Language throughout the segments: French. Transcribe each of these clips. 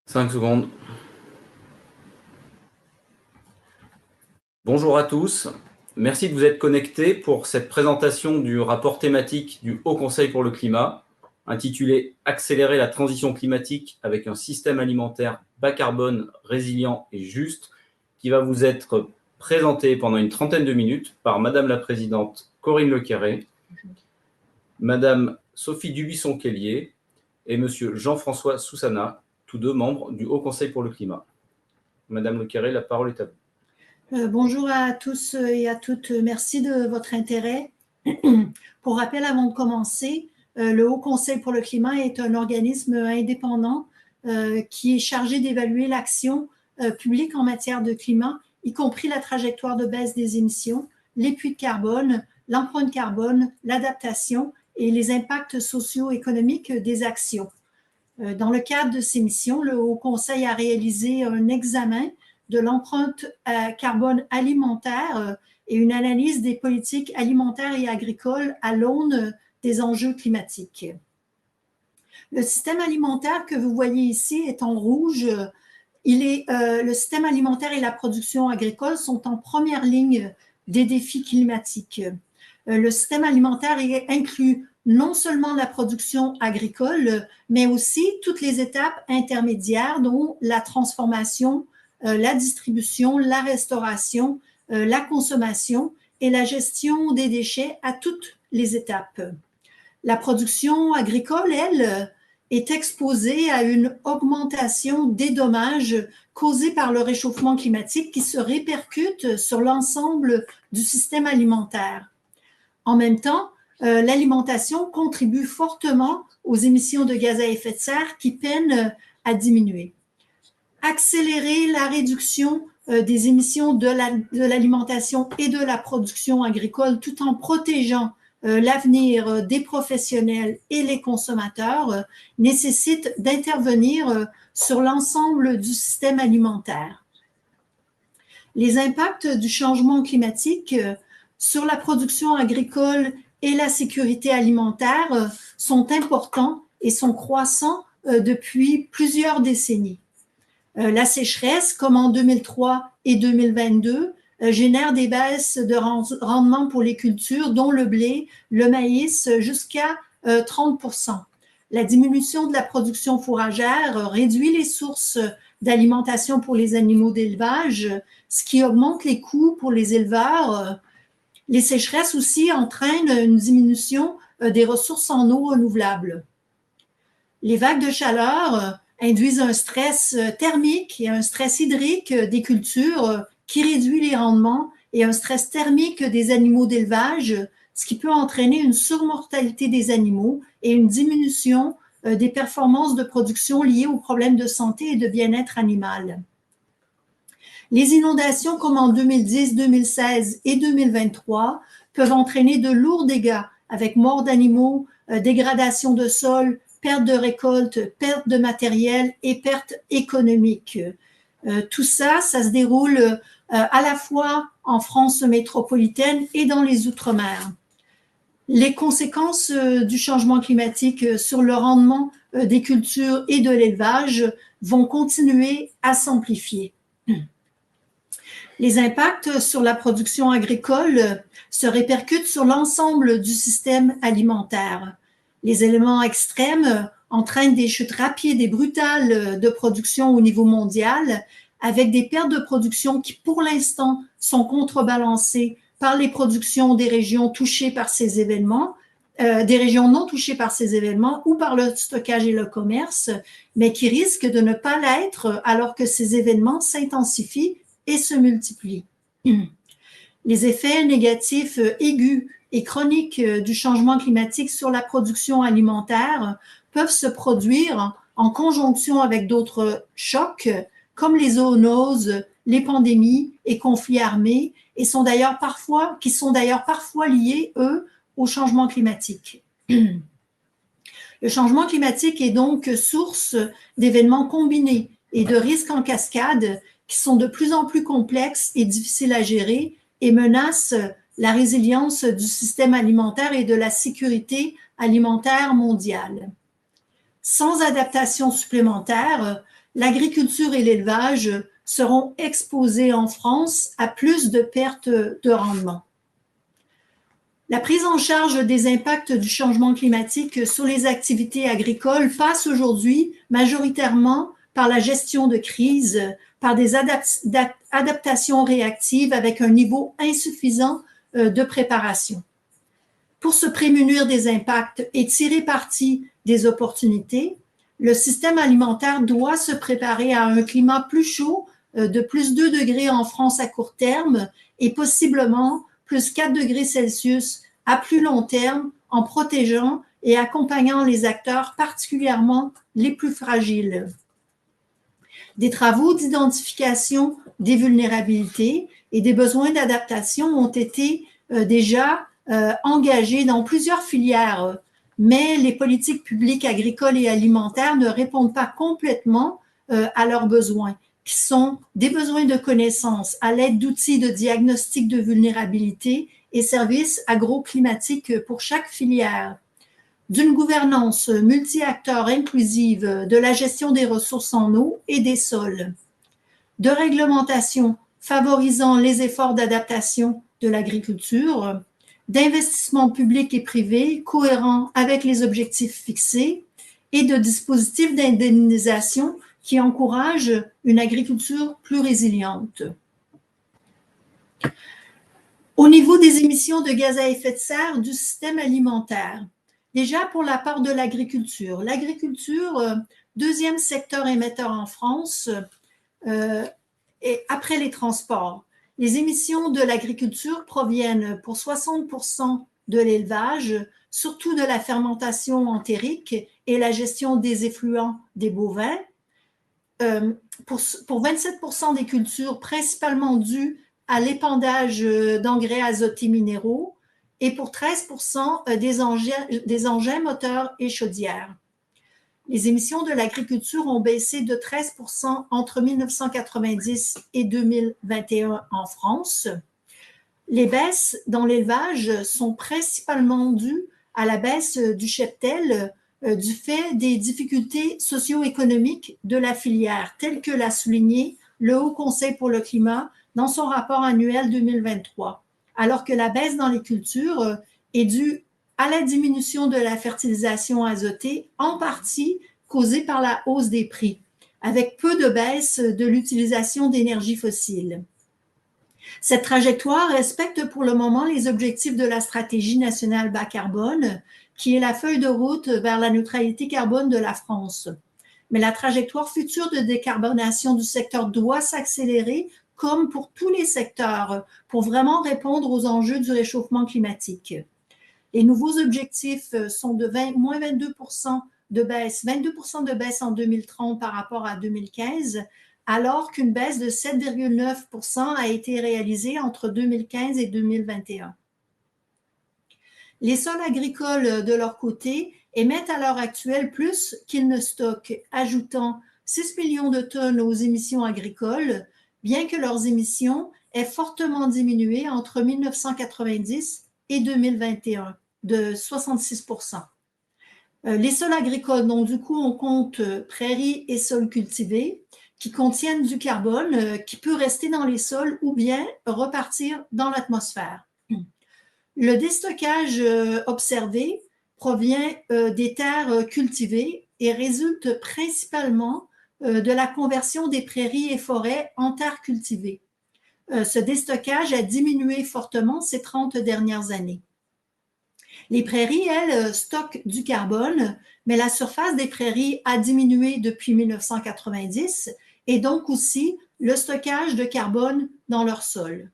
5 secondes. Bonjour à tous. Merci de vous être connectés pour cette présentation du rapport thématique du Haut Conseil pour le climat, intitulé « Accélérer la transition climatique avec un système alimentaire bas carbone, résilient et juste », qui va vous être présenté pendant une trentaine de minutes par Madame la Présidente Corinne Lecquéré, Madame Sophie Dubuisson-Kellier et Monsieur Jean-François Soussana, tous deux membres du Haut Conseil pour le climat. Madame Lecquéré, la parole est à vous. Bonjour à tous et à toutes, merci de votre intérêt. Pour rappel, avant de commencer, le Haut Conseil pour le climat est un organisme indépendant qui est chargé d'évaluer l'action publique en matière de climat, y compris la trajectoire de baisse des émissions, les puits de carbone, l'empreinte carbone, l'adaptation et les impacts socio-économiques des actions. Dans le cadre de ces missions, le Haut Conseil a réalisé un examen de l'empreinte carbone alimentaire et une analyse des politiques alimentaires et agricoles à l'aune des enjeux climatiques. Le système alimentaire que vous voyez ici est en rouge. Le système alimentaire et la production agricole sont en première ligne des défis climatiques. Le système alimentaire inclut non seulement la production agricole, mais aussi toutes les étapes intermédiaires, dont la transformation, la distribution, la restauration, la consommation et la gestion des déchets à toutes les étapes. La production agricole, elle, est exposée à une augmentation des dommages causés par le réchauffement climatique qui se répercute sur l'ensemble du système alimentaire. En même temps, l'alimentation contribue fortement aux émissions de gaz à effet de serre qui peinent à diminuer. Accélérer la réduction des émissions de l'alimentation et de la production agricole tout en protégeant l'avenir des professionnels et les consommateurs nécessite d'intervenir sur l'ensemble du système alimentaire. Les impacts du changement climatique sur la production agricole et la sécurité alimentaire sont importants et sont croissants depuis plusieurs décennies. La sécheresse, comme en 2003 et 2022, génère des baisses de rendement pour les cultures, dont le blé, le maïs, jusqu'à 30%. La diminution de la production fourragère réduit les sources d'alimentation pour les animaux d'élevage, ce qui augmente les coûts pour les éleveurs. Les sécheresses aussi entraînent une diminution des ressources en eau renouvelables. Les vagues de chaleur induisent un stress thermique et un stress hydrique des cultures qui réduit les rendements et un stress thermique des animaux d'élevage, ce qui peut entraîner une surmortalité des animaux et une diminution des performances de production liées aux problèmes de santé et de bien-être animal. Les inondations comme en 2010, 2016 et 2023 peuvent entraîner de lourds dégâts avec mort d'animaux, dégradation de sol, perte de récolte, perte de matériel et perte économique. Tout ça, ça se déroule à la fois en France métropolitaine et dans les Outre-mer. Les conséquences du changement climatique sur le rendement des cultures et de l'élevage vont continuer à s'amplifier. Les impacts sur la production agricole se répercutent sur l'ensemble du système alimentaire. Les éléments extrêmes entraînent des chutes rapides et brutales de production au niveau mondial, avec des pertes de production qui, pour l'instant, sont contrebalancées par les productions des régions touchées par ces événements, des régions non touchées par ces événements ou par le stockage et le commerce, mais qui risquent de ne pas l'être alors que ces événements s'intensifient et se multiplient. Les effets négatifs aigus et chroniques du changement climatique sur la production alimentaire peuvent se produire en conjonction avec d'autres chocs, comme les zoonoses, les pandémies et conflits armés, et qui sont d'ailleurs parfois liés, eux, au changement climatique. Le changement climatique est donc source d'événements combinés et de risques en cascade qui sont de plus en plus complexes et difficiles à gérer et menacent la résilience du système alimentaire et de la sécurité alimentaire mondiale. Sans adaptation supplémentaire, l'agriculture et l'élevage seront exposés en France à plus de pertes de rendement. La prise en charge des impacts du changement climatique sur les activités agricoles passe aujourd'hui majoritairement par la gestion de crise, par des adaptations réactives avec un niveau insuffisant de préparation. Pour se prémunir des impacts et tirer parti des opportunités, le système alimentaire doit se préparer à un climat plus chaud de plus 2 degrés en France à court terme et possiblement plus 4 degrés Celsius à plus long terme en protégeant et accompagnant les acteurs, particulièrement les plus fragiles. Des travaux d'identification des vulnérabilités et des besoins d'adaptation ont été déjà engagés dans plusieurs filières, mais les politiques publiques agricoles et alimentaires ne répondent pas complètement à leurs besoins, qui sont des besoins de connaissances à l'aide d'outils de diagnostic de vulnérabilité et services agroclimatiques pour chaque filière, d'une gouvernance multi-acteurs inclusive de la gestion des ressources en eau et des sols, de réglementation favorisant les efforts d'adaptation de l'agriculture, d'investissements publics et privés cohérents avec les objectifs fixés et de dispositifs d'indemnisation qui encouragent une agriculture plus résiliente. Au niveau des émissions de gaz à effet de serre du système alimentaire, déjà pour la part de l'agriculture, deuxième secteur émetteur en France, et après les transports. Les émissions de l'agriculture proviennent pour 60% de l'élevage, surtout de la fermentation entérique et la gestion des effluents des bovins. Pour 27% des cultures, principalement dues à l'épandage d'engrais azotés minéraux, et pour 13% des engins moteurs et chaudières. Les émissions de l'agriculture ont baissé de 13% entre 1990 et 2021 en France. Les baisses dans l'élevage sont principalement dues à la baisse du cheptel du fait des difficultés socio-économiques de la filière, telles que l'a souligné le Haut Conseil pour le climat dans son rapport annuel 2023, alors que la baisse dans les cultures est due à la diminution de la fertilisation azotée, en partie causée par la hausse des prix, avec peu de baisse de l'utilisation d'énergie fossile. Cette trajectoire respecte pour le moment les objectifs de la stratégie nationale bas carbone, qui est la feuille de route vers la neutralité carbone de la France. Mais la trajectoire future de décarbonation du secteur doit s'accélérer, comme pour tous les secteurs, pour vraiment répondre aux enjeux du réchauffement climatique. Les nouveaux objectifs sont de moins 22% de baisse, 22% de baisse en 2030 par rapport à 2015, alors qu'une baisse de 7,9% a été réalisée entre 2015 et 2021. Les sols agricoles, de leur côté, émettent à l'heure actuelle plus qu'ils ne stockent, ajoutant 6 millions de tonnes aux émissions agricoles, bien que leurs émissions aient fortement diminué entre 1990 et 2021, de 66%. Les sols agricoles, donc du coup, on compte prairies et sols cultivés qui contiennent du carbone qui peut rester dans les sols ou bien repartir dans l'atmosphère. Le déstockage observé provient des terres cultivées et résulte principalement de la conversion des prairies et forêts en terres cultivées. Ce déstockage a diminué fortement ces 30 dernières années. Les prairies, elles, stockent du carbone, mais la surface des prairies a diminué depuis 1990 et donc aussi le stockage de carbone dans leur sol.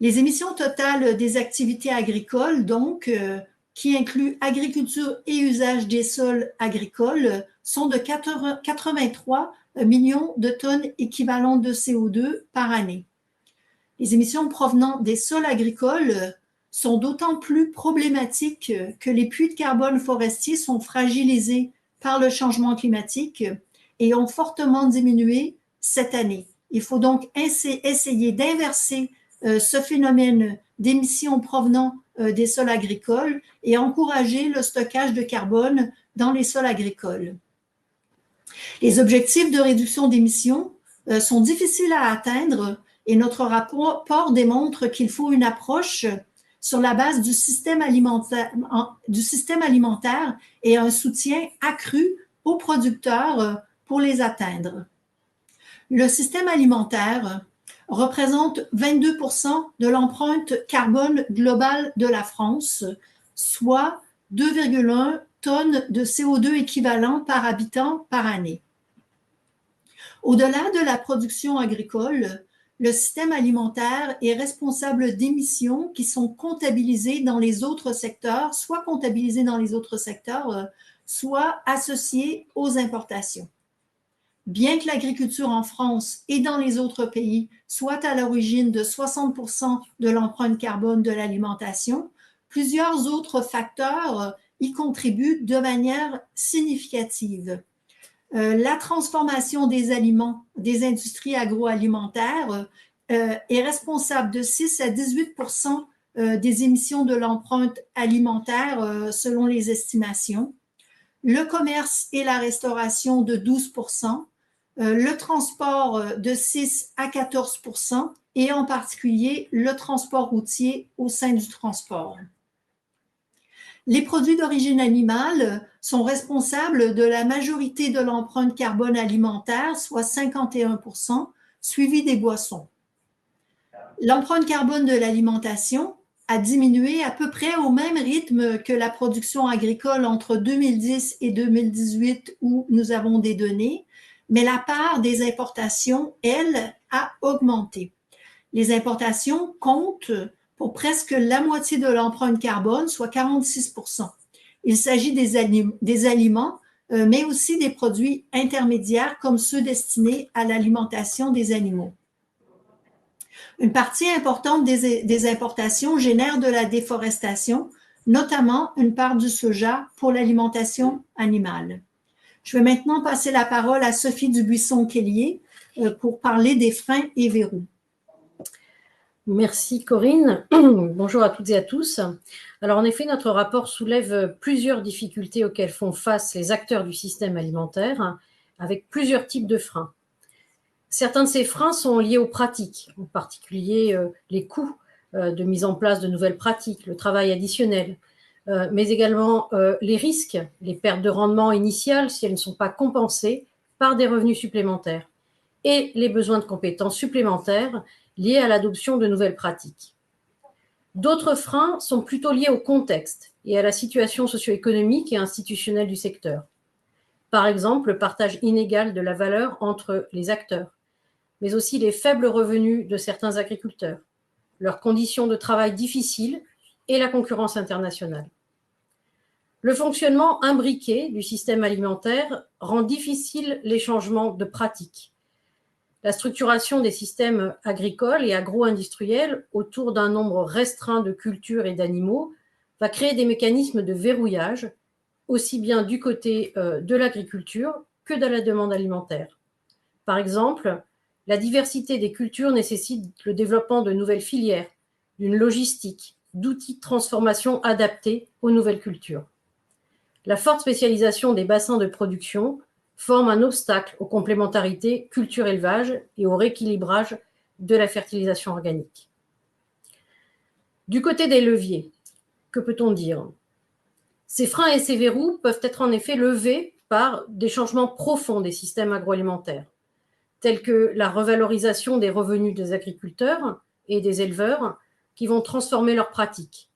Les émissions totales des activités agricoles, donc, qui incluent agriculture et usage des sols agricoles, sont de 83 millions de tonnes équivalentes de CO2 par année. Les émissions provenant des sols agricoles sont d'autant plus problématiques que les puits de carbone forestiers sont fragilisés par le changement climatique et ont fortement diminué cette année. Il faut donc essayer d'inverser ce phénomène d'émissions provenant des sols agricoles et encourager le stockage de carbone dans les sols agricoles. Les objectifs de réduction d'émissions sont difficiles à atteindre et notre rapport démontre qu'il faut une approche sur la base du système alimentaire et un soutien accru aux producteurs pour les atteindre. Le système alimentaire représente 22% de l'empreinte carbone globale de la France, soit 2,1 tonnes de CO2 équivalent par habitant par année. Au-delà de la production agricole, le système alimentaire est responsable d'émissions qui sont comptabilisées dans les autres secteurs, soit comptabilisées dans les autres secteurs, soit associées aux importations. Bien que l'agriculture en France et dans les autres pays soit à l'origine de 60% de l'empreinte carbone de l'alimentation, plusieurs autres facteurs y contribuent de manière significative. La transformation des aliments des industries agroalimentaires est responsable de 6 à 18% des émissions de l'empreinte alimentaire selon les estimations. Le commerce et la restauration de 12%, le transport de 6 à 14% et en particulier le transport routier au sein du transport. Les produits d'origine animale sont responsables de la majorité de l'empreinte carbone alimentaire, soit 51%, suivi des boissons. L'empreinte carbone de l'alimentation a diminué à peu près au même rythme que la production agricole entre 2010 et 2018 où nous avons des données, mais la part des importations, elle, a augmenté. Les importations comptent pour presque la moitié de l'empreinte carbone, soit 46%. Il s'agit des aliments, mais aussi des produits intermédiaires comme ceux destinés à l'alimentation des animaux. Une partie importante des importations génère de la déforestation, notamment une part du soja pour l'alimentation animale. Je vais maintenant passer la parole à Sophie Dubuisson-Kellier pour parler des freins et verrous. Merci Corinne. Bonjour à toutes et à tous. Alors en effet, notre rapport soulève plusieurs difficultés auxquelles font face les acteurs du système alimentaire avec plusieurs types de freins. Certains de ces freins sont liés aux pratiques, en particulier les coûts de mise en place de nouvelles pratiques, le travail additionnel, mais également les risques, les pertes de rendement initiales si elles ne sont pas compensées par des revenus supplémentaires et les besoins de compétences supplémentaires liés à l'adoption de nouvelles pratiques. D'autres freins sont plutôt liés au contexte et à la situation socio-économique et institutionnelle du secteur. Par exemple, le partage inégal de la valeur entre les acteurs, mais aussi les faibles revenus de certains agriculteurs, leurs conditions de travail difficiles et la concurrence internationale. Le fonctionnement imbriqué du système alimentaire rend difficile les changements de pratiques. La structuration des systèmes agricoles et agro-industriels autour d'un nombre restreint de cultures et d'animaux va créer des mécanismes de verrouillage, aussi bien du côté de l'agriculture que de la demande alimentaire. Par exemple, la diversité des cultures nécessite le développement de nouvelles filières, d'une logistique, d'outils de transformation adaptés aux nouvelles cultures. La forte spécialisation des bassins de production forme un obstacle aux complémentarités culture-élevage et au rééquilibrage de la fertilisation organique. Du côté des leviers, que peut-on dire? Ces freins et ces verrous peuvent être en effet levés par des changements profonds des systèmes agroalimentaires, tels que la revalorisation des revenus des agriculteurs et des éleveurs qui vont transformer leurs pratiques,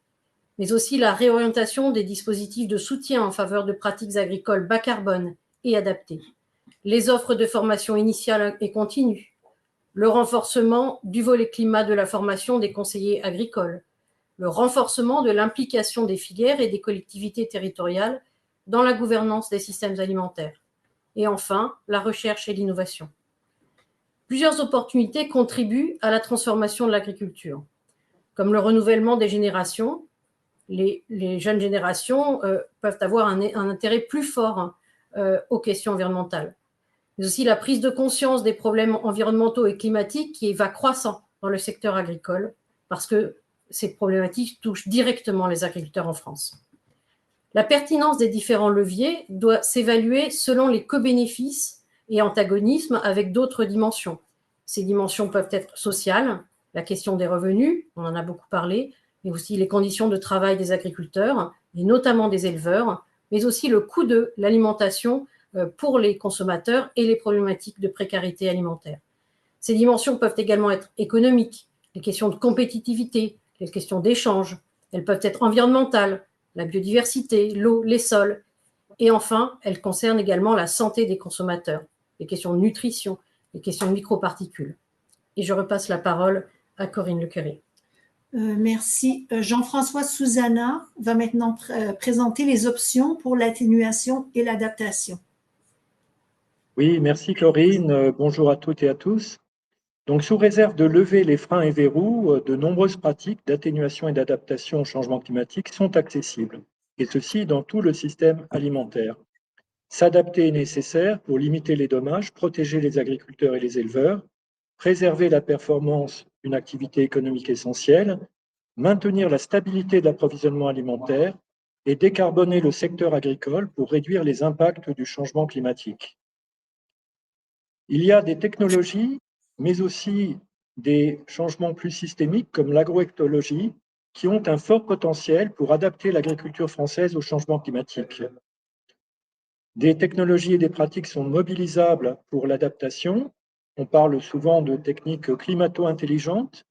mais aussi la réorientation des dispositifs de soutien en faveur de pratiques agricoles bas carbone et adaptées, les offres de formation initiale et continue, le renforcement du volet climat de la formation des conseillers agricoles, le renforcement de l'implication des filières et des collectivités territoriales dans la gouvernance des systèmes alimentaires, et enfin la recherche et l'innovation. Plusieurs opportunités contribuent à la transformation de l'agriculture, comme le renouvellement des générations. Les jeunes générations peuvent avoir un intérêt plus fort aux questions environnementales, mais aussi la prise de conscience des problèmes environnementaux et climatiques qui va croissant dans le secteur agricole parce que ces problématiques touchent directement les agriculteurs en France. La pertinence des différents leviers doit s'évaluer selon les co-bénéfices et antagonismes avec d'autres dimensions. Ces dimensions peuvent être sociales, la question des revenus, on en a beaucoup parlé, mais aussi les conditions de travail des agriculteurs, et notamment des éleveurs, mais aussi le coût de l'alimentation pour les consommateurs et les problématiques de précarité alimentaire. Ces dimensions peuvent également être économiques, les questions de compétitivité, les questions d'échange, elles peuvent être environnementales, la biodiversité, l'eau, les sols, et enfin, elles concernent également la santé des consommateurs, les questions de nutrition, les questions de microparticules. Et je repasse la parole à Corinne Lequerry. Merci. Jean-François Souzana va maintenant présenter les options pour l'atténuation et l'adaptation. Oui, merci Corinne. Bonjour à toutes et à tous. Donc, sous réserve de lever les freins et verrous, de nombreuses pratiques d'atténuation et d'adaptation au changement climatique sont accessibles, et ceci dans tout le système alimentaire. S'adapter est nécessaire pour limiter les dommages, protéger les agriculteurs et les éleveurs, préserver la performance d'une activité économique essentielle, maintenir la stabilité de l'approvisionnement alimentaire et décarboner le secteur agricole pour réduire les impacts du changement climatique. Il y a des technologies, mais aussi des changements plus systémiques comme l'agroécologie, qui ont un fort potentiel pour adapter l'agriculture française au changement climatique. Des technologies et des pratiques sont mobilisables pour l'adaptation. On parle souvent de techniques climato-intelligentes,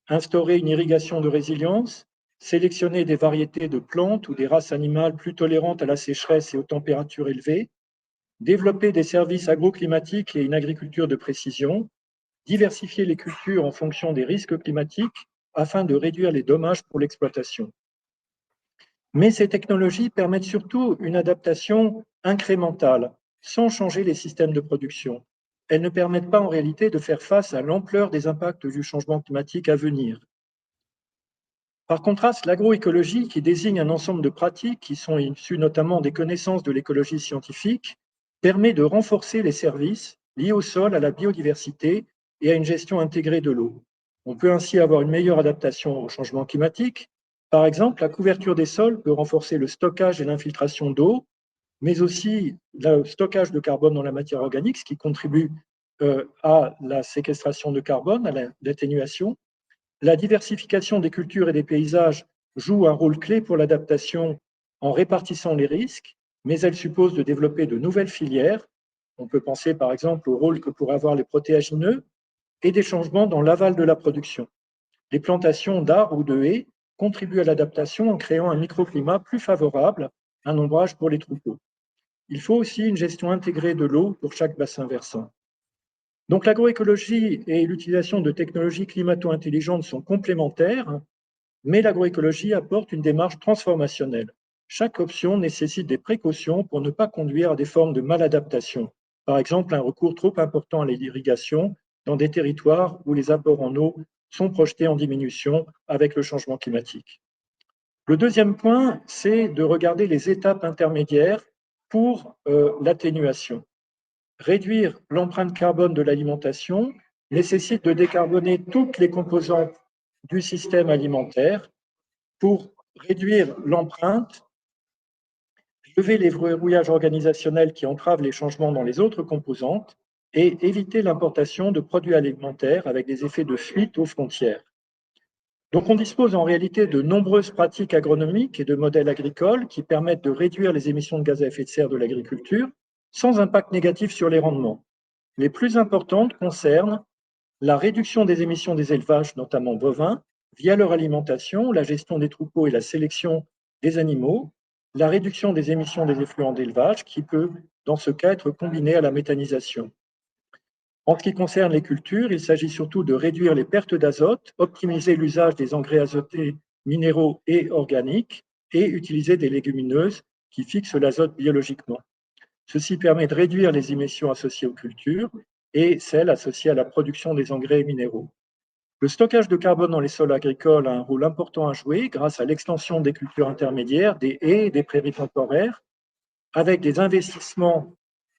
instaurer une irrigation de résilience, sélectionner des variétés de plantes ou des races animales plus tolérantes à la sécheresse et aux températures élevées, développer des services agroclimatiques et une agriculture de précision, diversifier les cultures en fonction des risques climatiques afin de réduire les dommages pour l'exploitation. Mais ces technologies permettent surtout une adaptation incrémentale, sans changer les systèmes de production. Elles ne permettent pas en réalité de faire face à l'ampleur des impacts du changement climatique à venir. Par contraste, l'agroécologie, qui désigne un ensemble de pratiques qui sont issues notamment des connaissances de l'écologie scientifique, permet de renforcer les services liés au sol, à la biodiversité et à une gestion intégrée de l'eau. On peut ainsi avoir une meilleure adaptation au changement climatique. Par exemple, la couverture des sols peut renforcer le stockage et l'infiltration d'eau, mais aussi le stockage de carbone dans la matière organique, ce qui contribue à la séquestration de carbone, à l'atténuation. La diversification des cultures et des paysages joue un rôle clé pour l'adaptation en répartissant les risques, mais elle suppose de développer de nouvelles filières. On peut penser par exemple au rôle que pourraient avoir les protéagineux et des changements dans l'aval de la production. Les plantations d'arbres ou de haies contribuent à l'adaptation en créant un microclimat plus favorable, un ombrage pour les troupeaux. Il faut aussi une gestion intégrée de l'eau pour chaque bassin versant. Donc l'agroécologie et l'utilisation de technologies climato-intelligentes sont complémentaires, mais l'agroécologie apporte une démarche transformationnelle. Chaque option nécessite des précautions pour ne pas conduire à des formes de maladaptation. Par exemple, un recours trop important à l'irrigation dans des territoires où les apports en eau sont projetés en diminution avec le changement climatique. Le deuxième point, c'est de regarder les étapes intermédiaires pour l'atténuation. Réduire l'empreinte carbone de l'alimentation nécessite de décarboner toutes les composantes du système alimentaire pour réduire l'empreinte, lever les verrouillages organisationnels qui entravent les changements dans les autres composantes et éviter l'importation de produits alimentaires avec des effets de fuite aux frontières. Donc on dispose en réalité de nombreuses pratiques agronomiques et de modèles agricoles qui permettent de réduire les émissions de gaz à effet de serre de l'agriculture sans impact négatif sur les rendements. Les plus importantes concernent la réduction des émissions des élevages, notamment bovins, via leur alimentation, la gestion des troupeaux et la sélection des animaux, la réduction des émissions des effluents d'élevage, qui peut, dans ce cas, être combinée à la méthanisation. En ce qui concerne les cultures, il s'agit surtout de réduire les pertes d'azote, optimiser l'usage des engrais azotés minéraux et organiques et utiliser des légumineuses qui fixent l'azote biologiquement. Ceci permet de réduire les émissions associées aux cultures et celles associées à la production des engrais minéraux. Le stockage de carbone dans les sols agricoles a un rôle important à jouer grâce à l'extension des cultures intermédiaires, des haies et des prairies temporaires, avec des investissements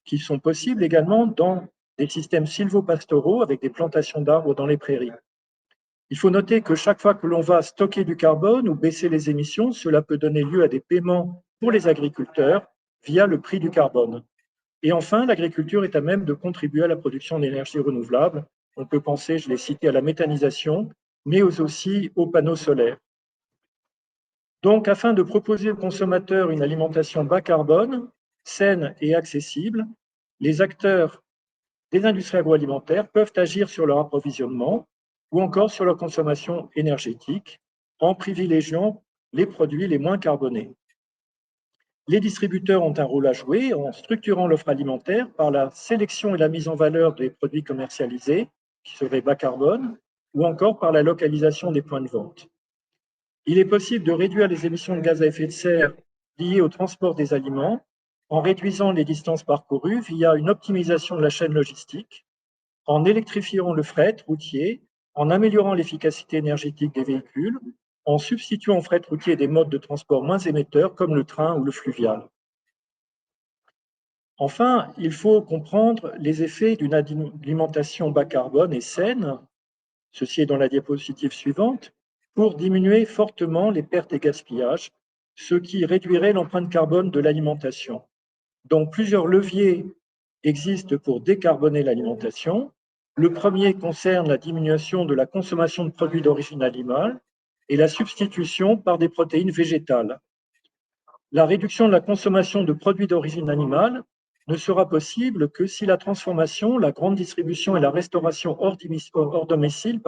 qui sont possibles également dans des systèmes sylvopastoraux avec des plantations d'arbres dans les prairies. Il faut noter que chaque fois que l'on va stocker du carbone ou baisser les émissions, cela peut donner lieu à des paiements pour les agriculteurs via le prix du carbone. Et enfin, l'agriculture est à même de contribuer à la production d'énergie renouvelable. On peut penser, je l'ai cité, à la méthanisation, mais aussi aux panneaux solaires. Donc, afin de proposer aux consommateurs une alimentation bas carbone, saine et accessible, les acteurs des industries agroalimentaires peuvent agir sur leur approvisionnement ou encore sur leur consommation énergétique en privilégiant les produits les moins carbonés. Les distributeurs ont un rôle à jouer en structurant l'offre alimentaire par la sélection et la mise en valeur des produits commercialisés, qui seraient bas carbone, ou encore par la localisation des points de vente. Il est possible de réduire les émissions de gaz à effet de serre liées au transport des aliments en réduisant les distances parcourues via une optimisation de la chaîne logistique, en électrifiant le fret routier, en améliorant l'efficacité énergétique des véhicules, en substituant au fret routier des modes de transport moins émetteurs comme le train ou le fluvial. Enfin, il faut comprendre les effets d'une alimentation bas carbone et saine, ceci est dans la diapositive suivante, pour diminuer fortement les pertes et gaspillages, ce qui réduirait l'empreinte carbone de l'alimentation. Donc, plusieurs leviers existent pour décarboner l'alimentation. Le premier concerne la diminution de la consommation de produits d'origine animale et la substitution par des protéines végétales. La réduction de la consommation de produits d'origine animale ne sera possible que si la transformation, la grande distribution et la restauration hors domicile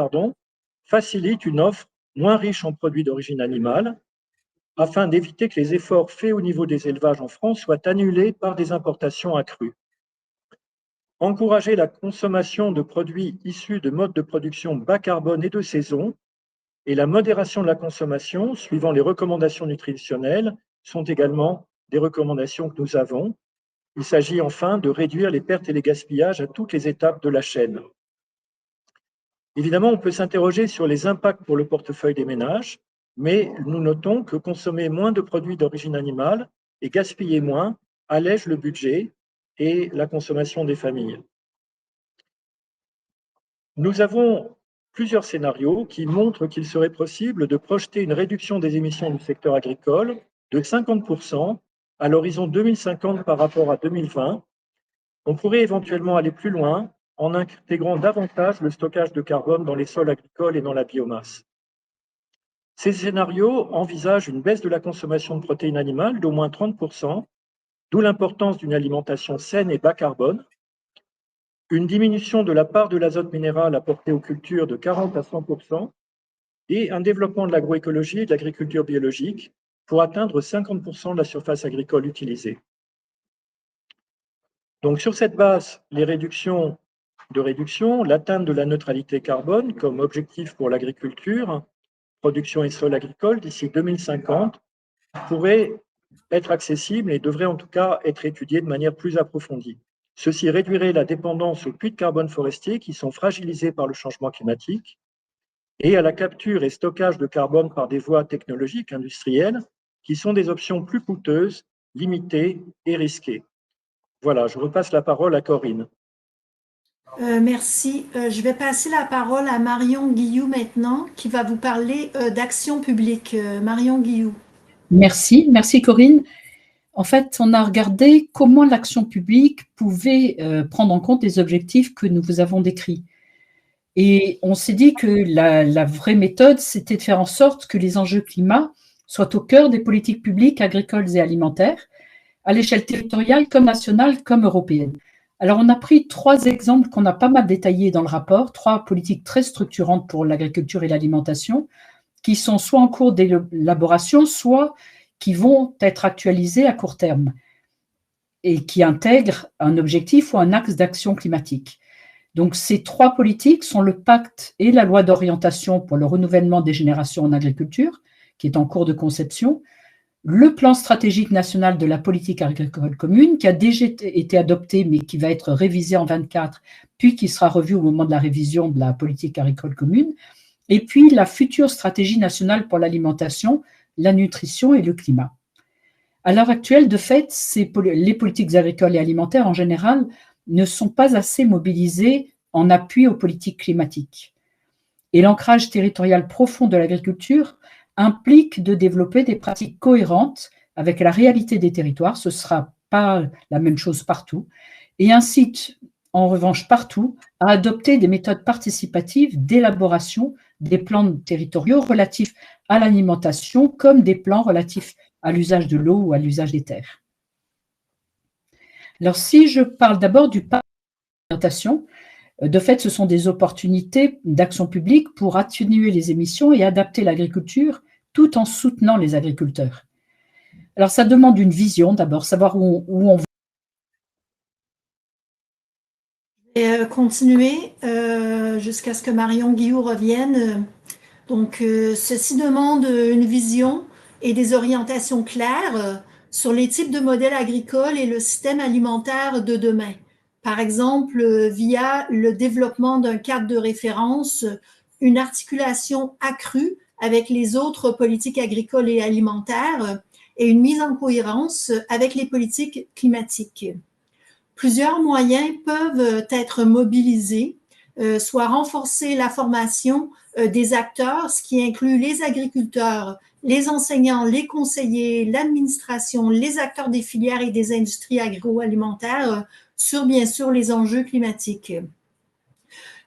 facilitent une offre moins riche en produits d'origine animale, afin d'éviter que les efforts faits au niveau des élevages en France soient annulés par des importations accrues. Encourager la consommation de produits issus de modes de production bas carbone et de saison et la modération de la consommation, suivant les recommandations nutritionnelles, sont également des recommandations que nous avons. Il s'agit enfin de réduire les pertes et les gaspillages à toutes les étapes de la chaîne. Évidemment, on peut s'interroger sur les impacts pour le portefeuille des ménages, mais nous notons que consommer moins de produits d'origine animale et gaspiller moins allège le budget et la consommation des familles. Nous avons plusieurs scénarios qui montrent qu'il serait possible de projeter une réduction des émissions du secteur agricole de 50% à l'horizon 2050 par rapport à 2020. On pourrait éventuellement aller plus loin en intégrant davantage le stockage de carbone dans les sols agricoles et dans la biomasse. Ces scénarios envisagent une baisse de la consommation de protéines animales d'au moins 30%, d'où l'importance d'une alimentation saine et bas carbone, une diminution de la part de l'azote minéral apporté aux cultures de 40 à 100% et un développement de l'agroécologie et de l'agriculture biologique pour atteindre 50% de la surface agricole utilisée. Donc sur cette base, les réductions, l'atteinte de la neutralité carbone comme objectif pour l'agriculture, production et sol agricole d'ici 2050 pourrait être accessible et devrait en tout cas être étudié de manière plus approfondie. Ceci réduirait la dépendance aux puits de carbone forestiers qui sont fragilisés par le changement climatique et à la capture et stockage de carbone par des voies technologiques industrielles qui sont des options plus coûteuses, limitées et risquées. Voilà, je repasse la parole à Corinne. Merci. Je vais passer la parole à Marion Guilloux maintenant, qui va vous parler d'action publique. Marion Guilloux. Merci Corinne. En fait, on a regardé comment l'action publique pouvait prendre en compte les objectifs que nous vous avons décrits. Et on s'est dit que la vraie méthode, c'était de faire en sorte que les enjeux climat soient au cœur des politiques publiques agricoles et alimentaires, à l'échelle territoriale comme nationale comme européenne. Alors, on a pris 3 exemples qu'on a pas mal détaillés dans le rapport, 3 politiques très structurantes pour l'agriculture et l'alimentation, qui sont soit en cours d'élaboration, soit qui vont être actualisées à court terme et qui intègrent un objectif ou un axe d'action climatique. Donc, ces 3 politiques sont le pacte et la loi d'orientation pour le renouvellement des générations en agriculture, qui est en cours de conception, le plan stratégique national de la politique agricole commune, qui a déjà été adopté, mais qui va être révisé en 2024, puis qui sera revu au moment de la révision de la politique agricole commune, et puis la future stratégie nationale pour l'alimentation, la nutrition et le climat. À l'heure actuelle, de fait, les politiques agricoles et alimentaires en général ne sont pas assez mobilisées en appui aux politiques climatiques. Et l'ancrage territorial profond de l'agriculture implique de développer des pratiques cohérentes avec la réalité des territoires. Ce ne sera pas la même chose partout. Et incite, en revanche, partout à adopter des méthodes participatives d'élaboration des plans territoriaux relatifs à l'alimentation comme des plans relatifs à l'usage de l'eau ou à l'usage des terres. Alors, si je parle d'abord du plan d'alimentation, de fait, ce sont des opportunités d'action publique pour atténuer les émissions et adapter l'agriculture tout en soutenant les agriculteurs. Alors, ça demande une vision d'abord, savoir où on va. Et continuer jusqu'à ce que Marion Guillou revienne. Donc, ceci demande une vision et des orientations claires sur les types de modèles agricoles et le système alimentaire de demain. Par exemple, via le développement d'un cadre de référence, une articulation accrue avec les autres politiques agricoles et alimentaires et une mise en cohérence avec les politiques climatiques. Plusieurs moyens peuvent être mobilisés, soit renforcer la formation des acteurs, ce qui inclut les agriculteurs, les enseignants, les conseillers, l'administration, les acteurs des filières et des industries agroalimentaires sur, bien sûr, les enjeux climatiques.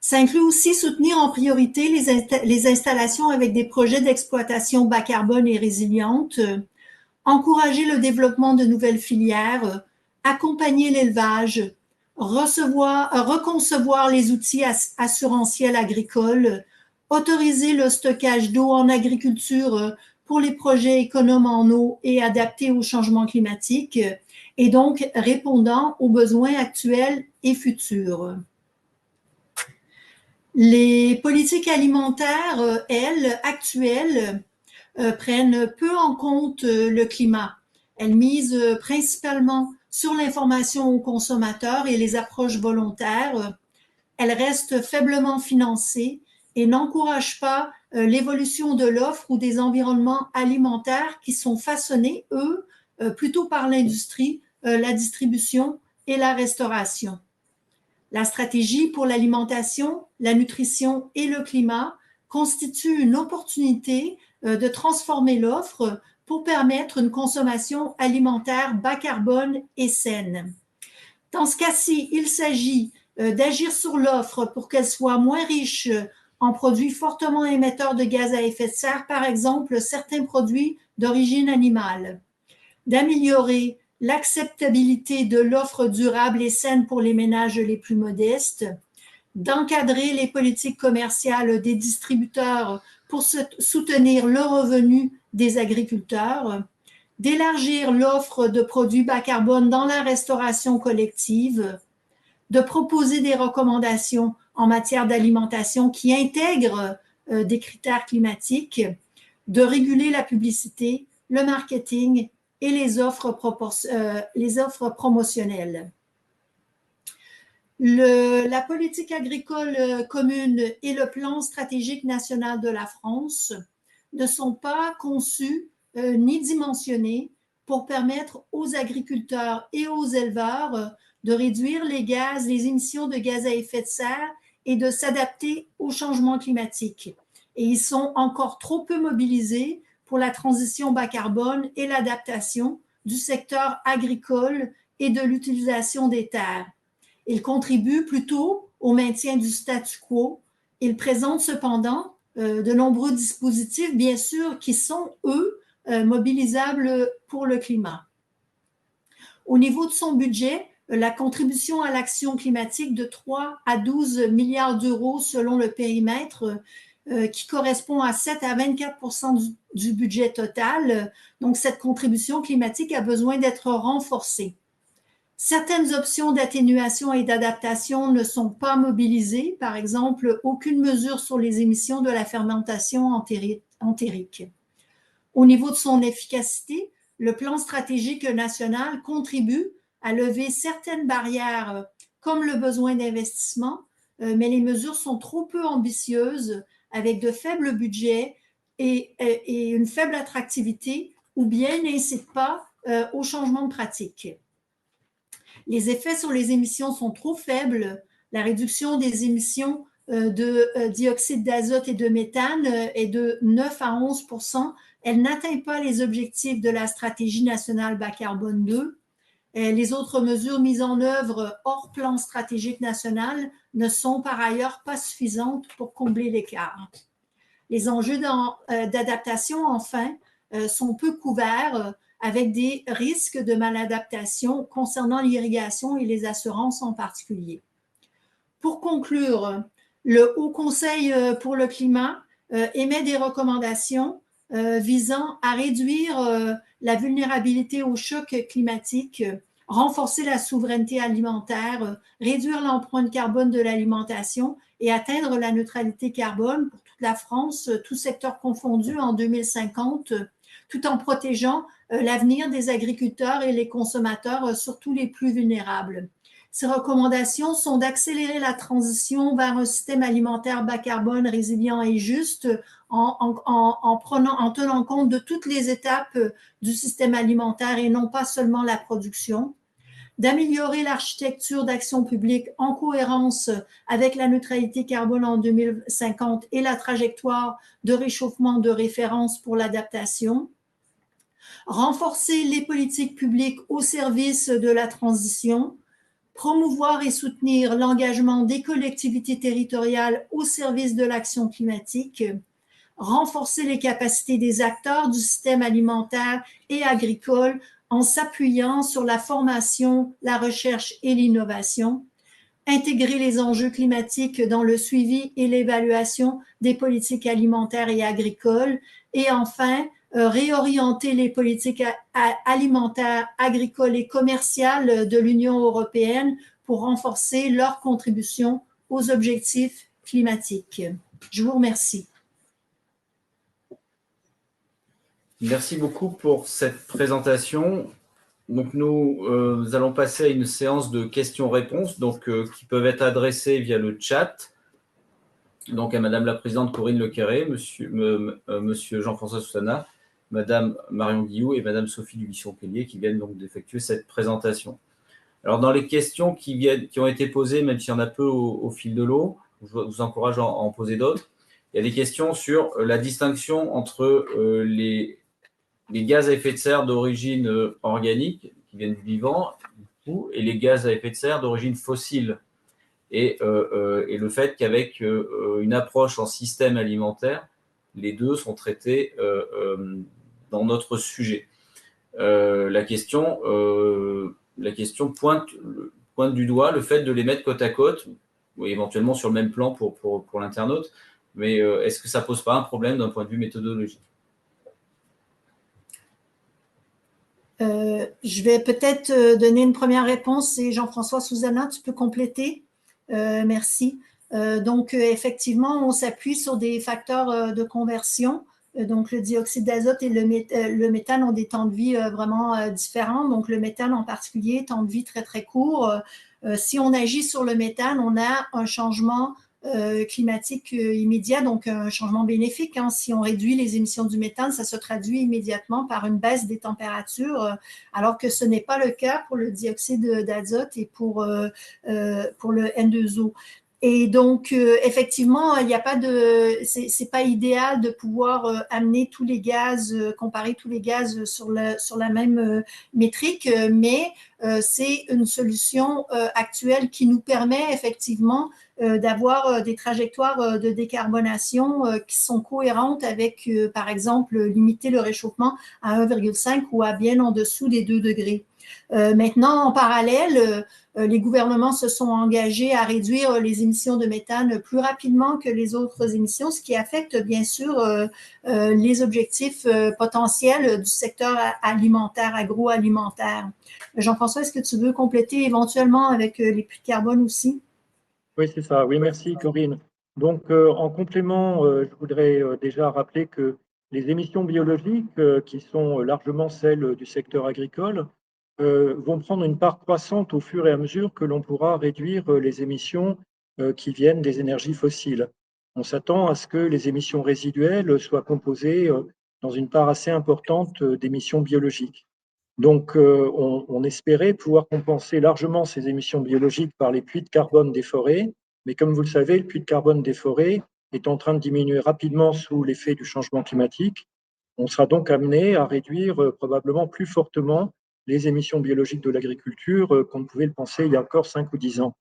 Ça inclut aussi soutenir en priorité les installations avec des projets d'exploitation bas carbone et résilientes, encourager le développement de nouvelles filières, accompagner l'élevage, reconcevoir les outils assurantiels agricoles, autoriser le stockage d'eau en agriculture pour les projets économes en eau et adaptés au changement climatique, et donc répondant aux besoins actuels et futurs. Les politiques alimentaires, elles, actuelles, prennent peu en compte le climat. Elles misent principalement sur l'information aux consommateurs et les approches volontaires. Elles restent faiblement financées et n'encouragent pas l'évolution de l'offre ou des environnements alimentaires qui sont façonnés, eux, plutôt par l'industrie, la distribution et la restauration. La stratégie pour l'alimentation, la nutrition et le climat constitue une opportunité de transformer l'offre pour permettre une consommation alimentaire bas carbone et saine. Dans ce cas-ci, il s'agit d'agir sur l'offre pour qu'elle soit moins riche en produits fortement émetteurs de gaz à effet de serre, par exemple certains produits d'origine animale, d'améliorer l'acceptabilité de l'offre durable et saine pour les ménages les plus modestes, d'encadrer les politiques commerciales des distributeurs pour soutenir le revenu des agriculteurs, d'élargir l'offre de produits bas carbone dans la restauration collective, de proposer des recommandations en matière d'alimentation qui intègrent des critères climatiques, de réguler la publicité, le marketing et les offres promotionnelles. La politique agricole commune et le plan stratégique national de la France ne sont pas conçus ni dimensionnés pour permettre aux agriculteurs et aux éleveurs de réduire les émissions de gaz à effet de serre et de s'adapter au changement climatique. Et ils sont encore trop peu mobilisés pour la transition bas carbone et l'adaptation du secteur agricole et de l'utilisation des terres. Ils contribuent plutôt au maintien du statu quo. Ils présentent cependant de nombreux dispositifs, bien sûr, qui sont, eux, mobilisables pour le climat. Au niveau de son budget, la contribution à l'action climatique de 3 à 12 milliards d'euros selon le périmètre, qui correspond à 7 à 24% du budget total. Donc, cette contribution climatique a besoin d'être renforcée. Certaines options d'atténuation et d'adaptation ne sont pas mobilisées, par exemple, aucune mesure sur les émissions de la fermentation entérique. Au niveau de son efficacité, le plan stratégique national contribue à lever certaines barrières comme le besoin d'investissement, mais les mesures sont trop peu ambitieuses avec de faibles budgets et une faible attractivité ou bien n'incitent pas au changement de pratique. Les effets sur les émissions sont trop faibles. La réduction des émissions de dioxyde d'azote et de méthane est de 9 à 11%. Elle n'atteint pas les objectifs de la stratégie nationale bas carbone 2. Les autres mesures mises en œuvre hors plan stratégique national ne sont par ailleurs pas suffisantes pour combler l'écart. Les enjeux d'adaptation, enfin, sont peu couverts avec des risques de maladaptation concernant l'irrigation et les assurances en particulier. Pour conclure, le Haut Conseil pour le climat émet des recommandations visant à réduire la vulnérabilité aux chocs climatiques, renforcer la souveraineté alimentaire, réduire l'empreinte carbone de l'alimentation et atteindre la neutralité carbone pour toute la France, tout secteur confondu en 2050, tout en protégeant l'avenir des agriculteurs et les consommateurs, surtout les plus vulnérables. Ces recommandations sont d'accélérer la transition vers un système alimentaire bas carbone, résilient et juste en tenant compte de toutes les étapes du système alimentaire et non pas seulement la production, d'améliorer l'architecture d'action publique en cohérence avec la neutralité carbone en 2050 et la trajectoire de réchauffement de référence pour l'adaptation, renforcer les politiques publiques au service de la transition, promouvoir et soutenir l'engagement des collectivités territoriales au service de l'action climatique, renforcer les capacités des acteurs du système alimentaire et agricole en s'appuyant sur la formation, la recherche et l'innovation, intégrer les enjeux climatiques dans le suivi et l'évaluation des politiques alimentaires et agricoles, et enfin, réorienter les politiques alimentaires, agricoles et commerciales de l'Union européenne pour renforcer leur contribution aux objectifs climatiques. Je vous remercie. Merci beaucoup pour cette présentation. Donc nous allons passer à une séance de questions-réponses qui peuvent être adressées via le chat. Donc à Madame la Présidente Corinne Lequéré, Monsieur Jean-François Soussana, Madame Marion Guillou et Madame Sophie Dubuisson-Kellier qui viennent donc d'effectuer cette présentation. Alors dans les questions qui ont été posées, même s'il y en a peu au fil de l'eau, je vous encourage à en poser d'autres. Il y a des questions sur la distinction entre les gaz à effet de serre d'origine organique, qui viennent du vivant, et les gaz à effet de serre d'origine fossile. Et le fait qu'avec une approche en système alimentaire, les deux sont traités dans notre sujet. La question pointe du doigt le fait de les mettre côte à côte, ou éventuellement sur le même plan pour l'internaute, mais est-ce que ça ne pose pas un problème d'un point de vue méthodologique ? Je vais peut-être donner une première réponse et Jean-François Soussana, tu peux compléter. Merci. Donc, effectivement, on s'appuie sur des facteurs de conversion. Donc, le dioxyde d'azote et le méthane ont des temps de vie vraiment différents. Donc, le méthane en particulier, temps de vie très, très court. Si on agit sur le méthane, on a un changement climatique immédiat, donc un changement bénéfique. Si on réduit les émissions du méthane, ça se traduit immédiatement par une baisse des températures, alors que ce n'est pas le cas pour le dioxyde d'azote et pour le N2O. Et donc, effectivement, il n'y a pas c'est pas idéal de pouvoir amener tous les gaz, comparer tous les gaz sur la même métrique, mais c'est une solution actuelle qui nous permet effectivement d'avoir des trajectoires de décarbonation qui sont cohérentes avec, par exemple, limiter le réchauffement à 1,5 ou à bien en dessous des 2 degrés. Maintenant, en parallèle, les gouvernements se sont engagés à réduire les émissions de méthane plus rapidement que les autres émissions, ce qui affecte bien sûr les objectifs potentiels du secteur alimentaire, agroalimentaire. Jean-François, est-ce que tu veux compléter éventuellement avec les puits de carbone aussi? Oui, c'est ça. Oui, merci Corinne. Donc, en complément, je voudrais déjà rappeler que les émissions biologiques, qui sont largement celles du secteur agricole, vont prendre une part croissante au fur et à mesure que l'on pourra réduire les émissions qui viennent des énergies fossiles. On s'attend à ce que les émissions résiduelles soient composées dans une part assez importante d'émissions biologiques. Donc, on espérait pouvoir compenser largement ces émissions biologiques par les puits de carbone des forêts, mais comme vous le savez, le puits de carbone des forêts est en train de diminuer rapidement sous l'effet du changement climatique. On sera donc amené à réduire probablement plus fortement les émissions biologiques de l'agriculture qu'on ne pouvait le penser il y a encore 5 ou 10 ans.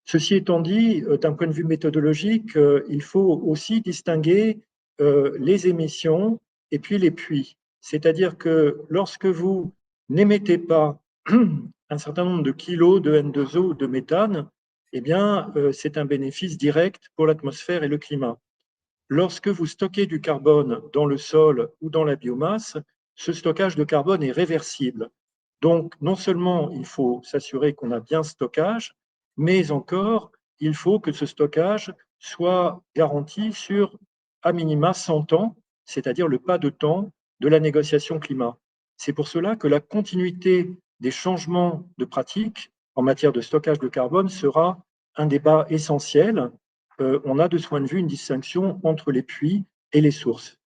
Ceci étant dit, d'un point de vue méthodologique, il faut aussi distinguer les émissions et puis les puits. C'est-à-dire que lorsque vous n'émettez pas un certain nombre de kilos de N2O ou de méthane, eh bien, c'est un bénéfice direct pour l'atmosphère et le climat. Lorsque vous stockez du carbone dans le sol ou dans la biomasse, ce stockage de carbone est réversible. Donc, non seulement il faut s'assurer qu'on a bien stockage, mais encore, il faut que ce stockage soit garanti sur à minima 100 ans, c'est-à-dire le pas de temps de la négociation climat. C'est pour cela que la continuité des changements de pratique en matière de stockage de carbone sera un débat essentiel. On a de ce point de vue une distinction entre les puits et les sources.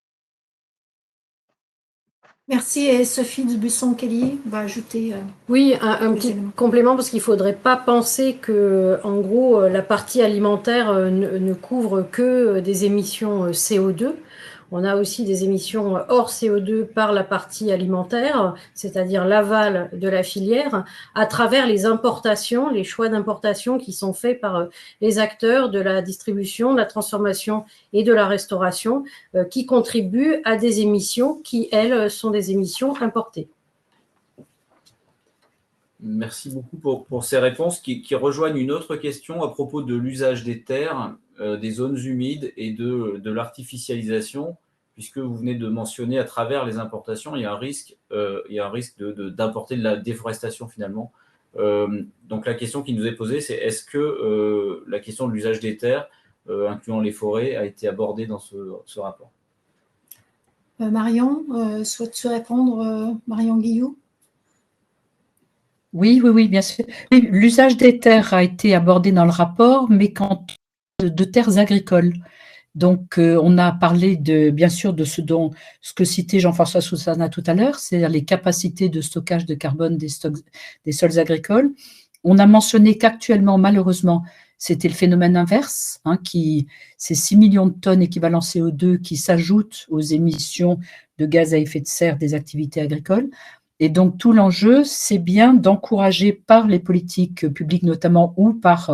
Merci. Et Sophie Dubuisson-Kelly va ajouter. Oui, un petit complément, parce qu'il ne faudrait pas penser que, en gros, la partie alimentaire ne couvre que des émissions CO2. On a aussi des émissions hors CO2 par la partie alimentaire, c'est-à-dire l'aval de la filière, à travers les importations, les choix d'importation qui sont faits par les acteurs de la distribution, de la transformation et de la restauration, qui contribuent à des émissions qui, elles, sont des émissions importées. Merci beaucoup pour ces réponses qui rejoignent une autre question à propos de l'usage des terres, des zones humides et de l'artificialisation, puisque vous venez de mentionner à travers les importations, il y a un risque d'importer de la déforestation finalement. Donc la question qui nous est posée, c'est est-ce que la question de l'usage des terres, incluant les forêts, a été abordée dans ce rapport? Marion, souhaites-tu répondre, Marion Guillou? Oui, bien sûr. Oui, l'usage des terres a été abordé dans le rapport, mais quand de terres agricoles. Donc, on a parlé bien sûr de ce que citait Jean-François Soussana tout à l'heure, c'est-à-dire les capacités de stockage de carbone des sols agricoles. On a mentionné qu'actuellement, malheureusement, c'était le phénomène inverse, c'est 6 millions de tonnes équivalent CO2 qui s'ajoutent aux émissions de gaz à effet de serre des activités agricoles. Et donc, tout l'enjeu, c'est bien d'encourager par les politiques publiques notamment ou par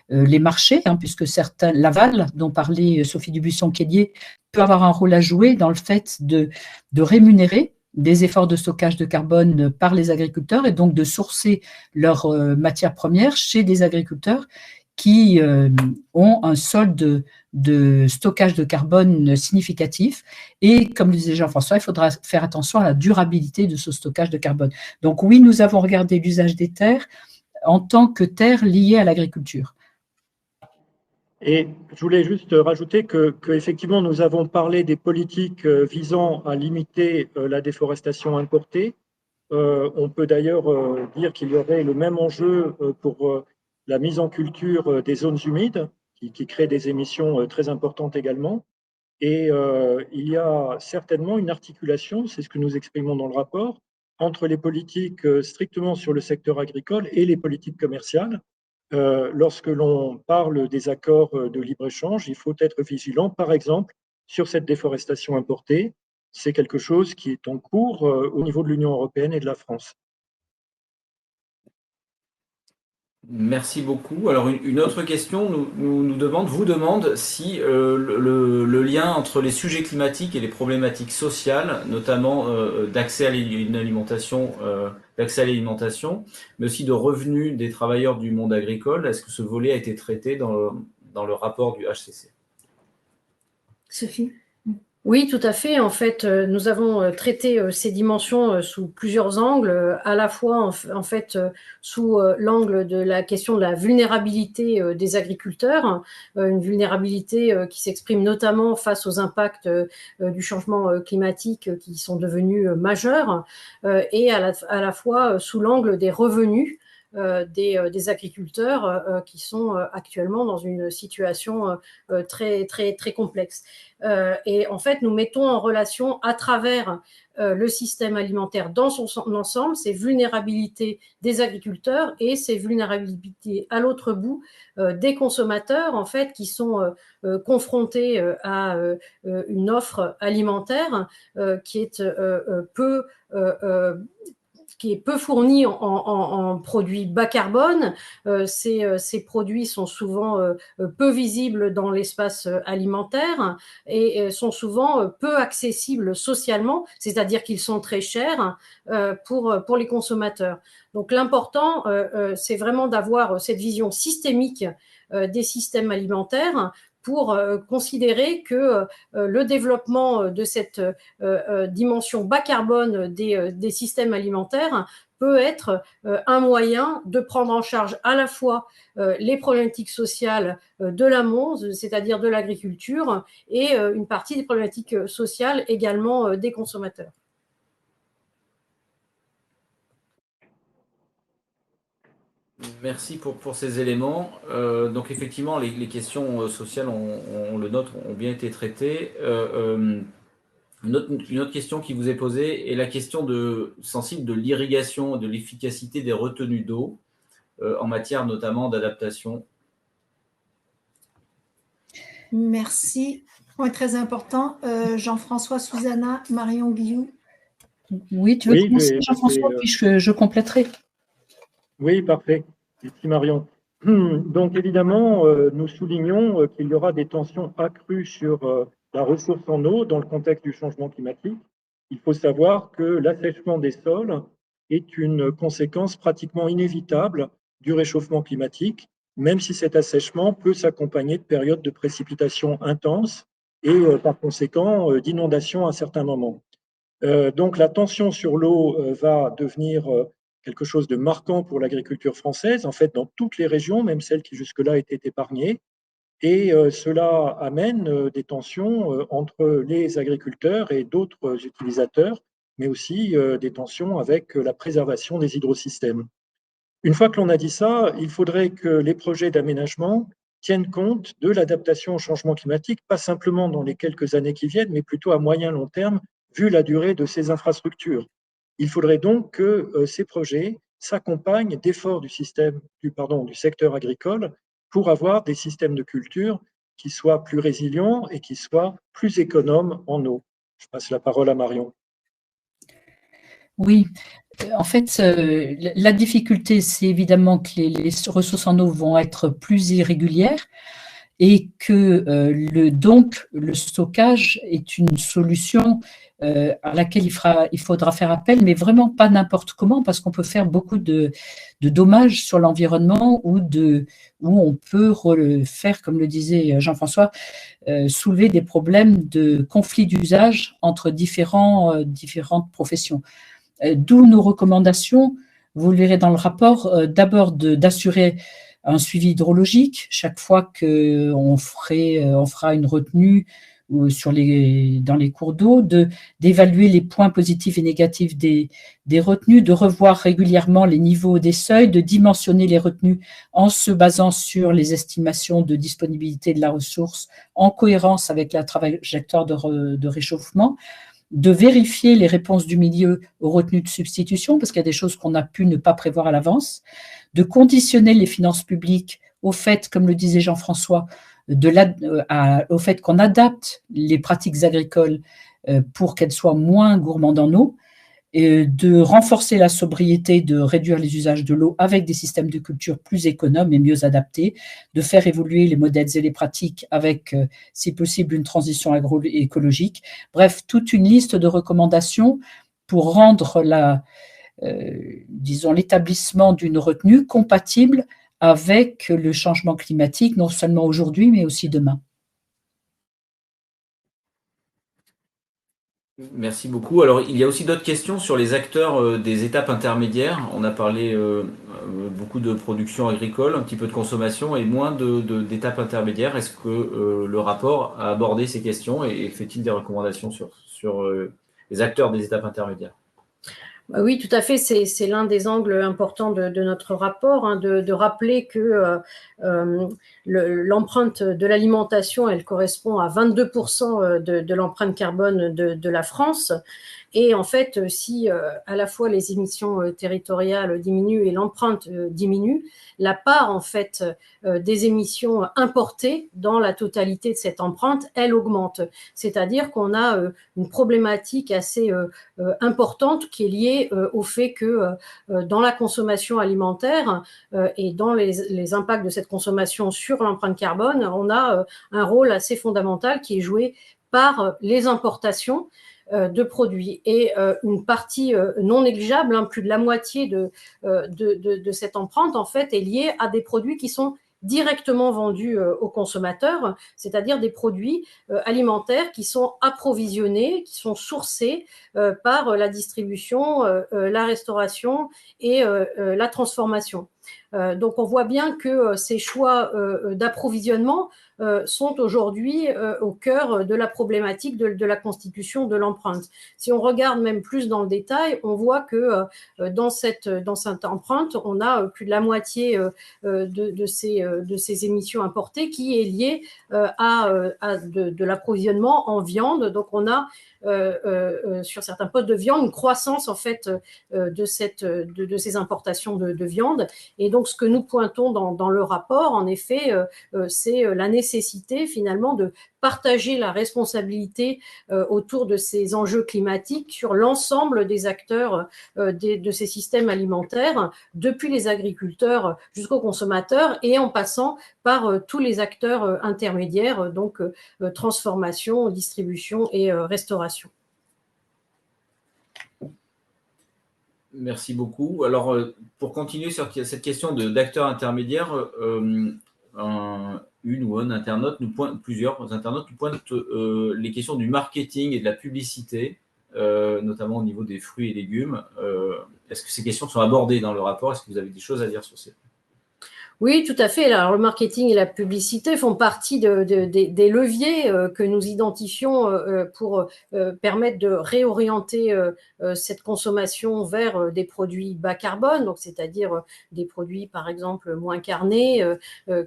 les marchés, puisque l'aval dont parlait Sophie Dubuisson-Kelly peut avoir un rôle à jouer dans le fait de rémunérer des efforts de stockage de carbone par les agriculteurs et donc de sourcer leurs matières premières chez des agriculteurs qui ont un solde de stockage de carbone significatif. Et comme le disait Jean-François, il faudra faire attention à la durabilité de ce stockage de carbone. Donc oui, nous avons regardé l'usage des terres en tant que terres liées à l'agriculture. Et je voulais juste rajouter que effectivement, nous avons parlé des politiques visant à limiter la déforestation importée. On peut d'ailleurs dire qu'il y aurait le même enjeu pour la mise en culture des zones humides, qui créent des émissions très importantes également. Et il y a certainement une articulation, c'est ce que nous exprimons dans le rapport, entre les politiques strictement sur le secteur agricole et les politiques commerciales. Lorsque l'on parle des accords de libre-échange, il faut être vigilant, par exemple, sur cette déforestation importée. C'est quelque chose qui est en cours au niveau de l'Union européenne et de la France. Merci beaucoup. Alors, une autre question vous demande si le lien entre les sujets climatiques et les problématiques sociales, notamment d'accès à l'alimentation, mais aussi de revenus des travailleurs du monde agricole, est-ce que ce volet a été traité dans le rapport du HCC? Sophie? Oui, tout à fait. En fait, nous avons traité ces dimensions sous plusieurs angles, à la fois en fait sous l'angle de la question de la vulnérabilité des agriculteurs, une vulnérabilité qui s'exprime notamment face aux impacts du changement climatique qui sont devenus majeurs, et à la fois sous l'angle des revenus des agriculteurs qui sont actuellement dans une situation très, très, très complexe. Et en fait, nous mettons en relation à travers le système alimentaire dans son ensemble, ces vulnérabilités des agriculteurs et ces vulnérabilités à l'autre bout des consommateurs, en fait, qui sont confrontés à une offre alimentaire qui est peu fournie en produits bas carbone. Ces produits sont souvent peu visibles dans l'espace alimentaire et sont souvent peu accessibles socialement, c'est-à-dire qu'ils sont très chers pour les consommateurs. Donc l'important, c'est vraiment d'avoir cette vision systémique des systèmes alimentaires pour considérer que le développement de cette dimension bas carbone des systèmes alimentaires peut être un moyen de prendre en charge à la fois les problématiques sociales de l'amont, c'est-à-dire de l'agriculture, et une partie des problématiques sociales également des consommateurs. Merci pour ces éléments. Donc effectivement, les questions sociales, on le note, ont bien été traitées. Une autre question qui vous est posée est la question sensible de l'irrigation, de l'efficacité des retenues d'eau en matière notamment d'adaptation. Merci. Point très important. Jean-François, Susanna, Marion Guillou. Oui, tu veux commencer, Jean-François, puis je compléterai. Oui, parfait. Merci Marion. Donc évidemment, nous soulignons qu'il y aura des tensions accrues sur la ressource en eau dans le contexte du changement climatique. Il faut savoir que l'assèchement des sols est une conséquence pratiquement inévitable du réchauffement climatique, même si cet assèchement peut s'accompagner de périodes de précipitations intenses et par conséquent d'inondations à certains moments. Donc la tension sur l'eau va devenir quelque chose de marquant pour l'agriculture française, en fait dans toutes les régions, même celles qui jusque-là étaient épargnées. Et cela amène des tensions entre les agriculteurs et d'autres utilisateurs, mais aussi des tensions avec la préservation des hydrosystèmes. Une fois que l'on a dit ça, il faudrait que les projets d'aménagement tiennent compte de l'adaptation au changement climatique, pas simplement dans les quelques années qui viennent, mais plutôt à moyen long terme, vu la durée de ces infrastructures. Il faudrait donc que ces projets s'accompagnent d'efforts du secteur agricole pour avoir des systèmes de culture qui soient plus résilients et qui soient plus économes en eau. Je passe la parole à Marion. Oui, en fait, la difficulté, c'est évidemment que les ressources en eau vont être plus irrégulières et que donc le stockage est une solution à laquelle il faudra faire appel, mais vraiment pas n'importe comment, parce qu'on peut faire beaucoup de dommages sur l'environnement où on peut faire, comme le disait Jean-François, soulever des problèmes de conflit d'usage entre différentes professions. D'où nos recommandations, vous le verrez dans le rapport, d'abord d'assurer un suivi hydrologique chaque fois qu'on fera une retenue dans les cours d'eau, d'évaluer les points positifs et négatifs des retenues, de revoir régulièrement les niveaux des seuils, de dimensionner les retenues en se basant sur les estimations de disponibilité de la ressource en cohérence avec la trajectoire de réchauffement, de vérifier les réponses du milieu aux retenues de substitution, parce qu'il y a des choses qu'on a pu ne pas prévoir à l'avance, de conditionner les finances publiques au fait, comme le disait Jean-François, au fait qu'on adapte les pratiques agricoles pour qu'elles soient moins gourmandes en eau, et de renforcer la sobriété, de réduire les usages de l'eau avec des systèmes de culture plus économes et mieux adaptés, de faire évoluer les modèles et les pratiques avec, si possible, une transition agroécologique. Bref, toute une liste de recommandations pour rendre l'établissement d'une retenue compatible avec le changement climatique, non seulement aujourd'hui, mais aussi demain. Merci beaucoup. Alors, il y a aussi d'autres questions sur les acteurs des étapes intermédiaires. On a parlé beaucoup de production agricole, un petit peu de consommation et moins d'étapes intermédiaires. Est-ce que le rapport a abordé ces questions et fait-il des recommandations sur les acteurs des étapes intermédiaires ? Oui, tout à fait. C'est l'un des angles importants de notre rapport, hein, de rappeler que l'empreinte de l'alimentation, elle correspond à 22% de l'empreinte carbone de la France. Et en fait, si à la fois les émissions territoriales diminuent et l'empreinte diminue, la part en fait des émissions importées dans la totalité de cette empreinte, elle augmente. C'est-à-dire qu'on a une problématique assez importante qui est liée au fait que dans la consommation alimentaire et dans les impacts de cette consommation sur l'empreinte carbone, on a un rôle assez fondamental qui est joué par les importations de produits. Et une partie non négligeable, hein, plus de la moitié de cette empreinte, en fait, est liée à des produits qui sont directement vendus aux consommateurs, c'est-à-dire des produits alimentaires qui sont approvisionnés, qui sont sourcés par la distribution, la restauration et la transformation. Donc on voit bien que ces choix d'approvisionnement sont aujourd'hui au cœur de la problématique de la constitution de l'empreinte. Si on regarde même plus dans le détail, on voit que dans cette empreinte, on a plus de la moitié de ces émissions importées qui est liée à de l'approvisionnement en viande. Donc on a sur certains postes de viande une croissance en fait de ces importations de viande. Et donc ce que nous pointons dans le rapport, en effet, c'est la nécessité finalement de partager la responsabilité autour de ces enjeux climatiques sur l'ensemble des acteurs de ces systèmes alimentaires, depuis les agriculteurs jusqu'aux consommateurs et en passant par tous les acteurs intermédiaires, donc transformation, distribution et restauration. Merci beaucoup. Alors, pour continuer sur cette question d'acteurs intermédiaires, une ou un internaute plusieurs internautes nous pointent les questions du marketing et de la publicité, notamment au niveau des fruits et légumes. Est-ce que ces questions sont abordées dans le rapport? Est-ce que vous avez des choses à dire sur ces points? Oui, tout à fait. Alors, le marketing et la publicité font partie des leviers que nous identifions pour permettre de réorienter cette consommation vers des produits bas carbone, donc c'est-à-dire des produits, par exemple, moins carnés,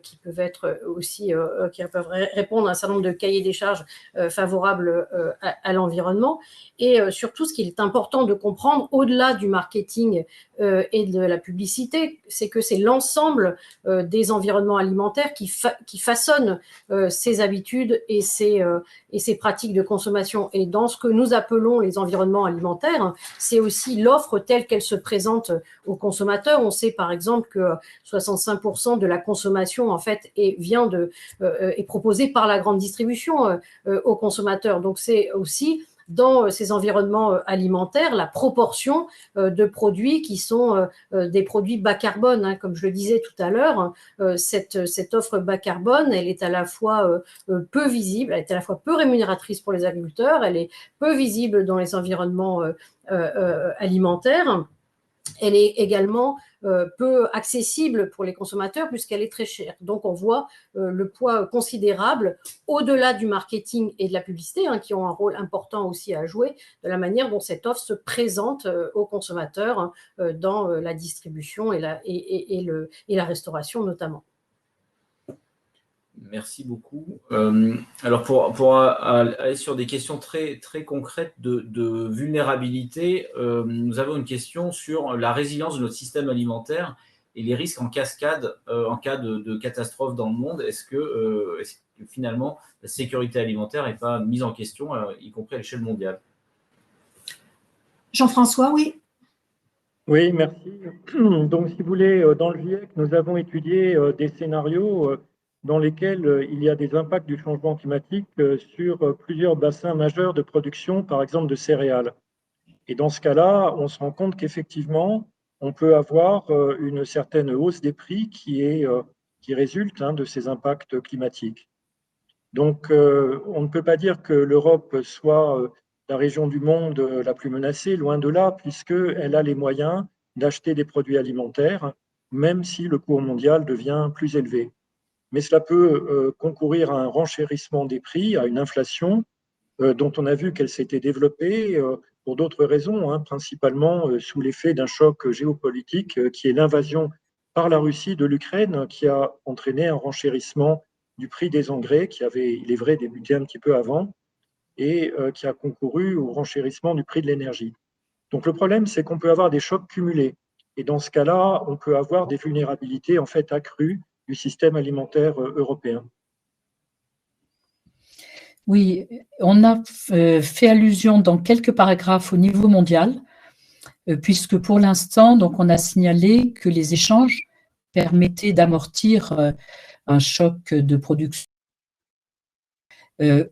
qui peuvent être aussi, qui peuvent répondre à un certain nombre de cahiers des charges favorables à l'environnement. Et surtout, ce qu'il est important de comprendre, au-delà du marketing et de la publicité, c'est que c'est l'ensemble des environnements alimentaires qui façonnent ces habitudes et ces pratiques de consommation. Et dans ce que nous appelons les environnements alimentaires, c'est aussi l'offre telle qu'elle se présente aux consommateurs. On sait par exemple que 65% de la consommation en fait est proposée par la grande distribution aux consommateurs. Donc c'est aussi dans ces environnements alimentaires, la proportion de produits qui sont des produits bas carbone. Hein. Comme je le disais tout à l'heure, cette offre bas carbone, elle est à la fois peu visible, elle est à la fois peu rémunératrice pour les agriculteurs, elle est peu visible dans les environnements alimentaires. Elle est également peu accessible pour les consommateurs puisqu'elle est très chère. Donc, on voit le poids considérable au-delà du marketing et de la publicité, hein, qui ont un rôle important aussi à jouer, de la manière dont cette offre se présente aux consommateurs dans la distribution et la restauration notamment. Merci beaucoup. Alors, pour aller sur des questions très, très concrètes de vulnérabilité, nous avons une question sur la résilience de notre système alimentaire et les risques en cascade en cas de catastrophe dans le monde. Est-ce que finalement, la sécurité alimentaire n'est pas mise en question, y compris à l'échelle mondiale? Jean-François, oui. Oui, merci. Donc, si vous voulez, dans le GIEC, nous avons étudié des scénarios dans lesquels il y a des impacts du changement climatique sur plusieurs bassins majeurs de production, par exemple de céréales. Et dans ce cas-là, on se rend compte qu'effectivement, on peut avoir une certaine hausse des prix qui résulte de ces impacts climatiques. Donc, on ne peut pas dire que l'Europe soit la région du monde la plus menacée, loin de là, puisqu'elle a les moyens d'acheter des produits alimentaires, même si le cours mondial devient plus élevé. Mais cela peut concourir à un renchérissement des prix, à une inflation dont on a vu qu'elle s'était développée pour d'autres raisons, hein, principalement sous l'effet d'un choc géopolitique qui est l'invasion par la Russie de l'Ukraine, qui a entraîné un renchérissement du prix des engrais, qui avait, il est vrai, débuté un petit peu avant, et qui a concouru au renchérissement du prix de l'énergie. Donc le problème, c'est qu'on peut avoir des chocs cumulés. Et dans ce cas-là, on peut avoir des vulnérabilités en fait accrues du système alimentaire européen. Oui, on a fait allusion dans quelques paragraphes au niveau mondial, puisque pour l'instant, donc, on a signalé que les échanges permettaient d'amortir un choc de production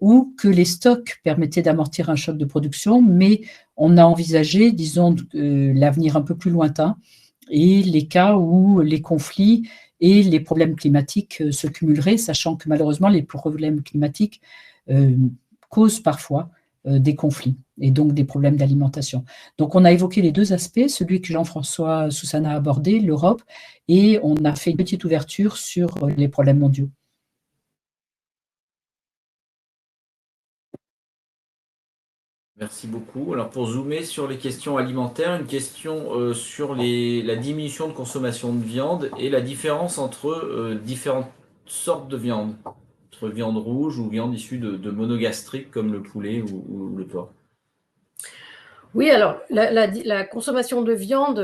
ou que les stocks permettaient d'amortir un choc de production, mais on a envisagé, disons, l'avenir un peu plus lointain et les cas où les conflits et les problèmes climatiques se cumuleraient, sachant que malheureusement, les problèmes climatiques causent parfois des conflits et donc des problèmes d'alimentation. Donc, on a évoqué les deux aspects, celui que Jean-François Soussane a abordé, l'Europe, et on a fait une petite ouverture sur les problèmes mondiaux. Merci beaucoup. Alors pour zoomer sur les questions alimentaires, une question sur la diminution de consommation de viande et la différence entre différentes sortes de viande, entre viande rouge ou viande issue de monogastriques comme le poulet ou le porc. Oui, alors la consommation de viande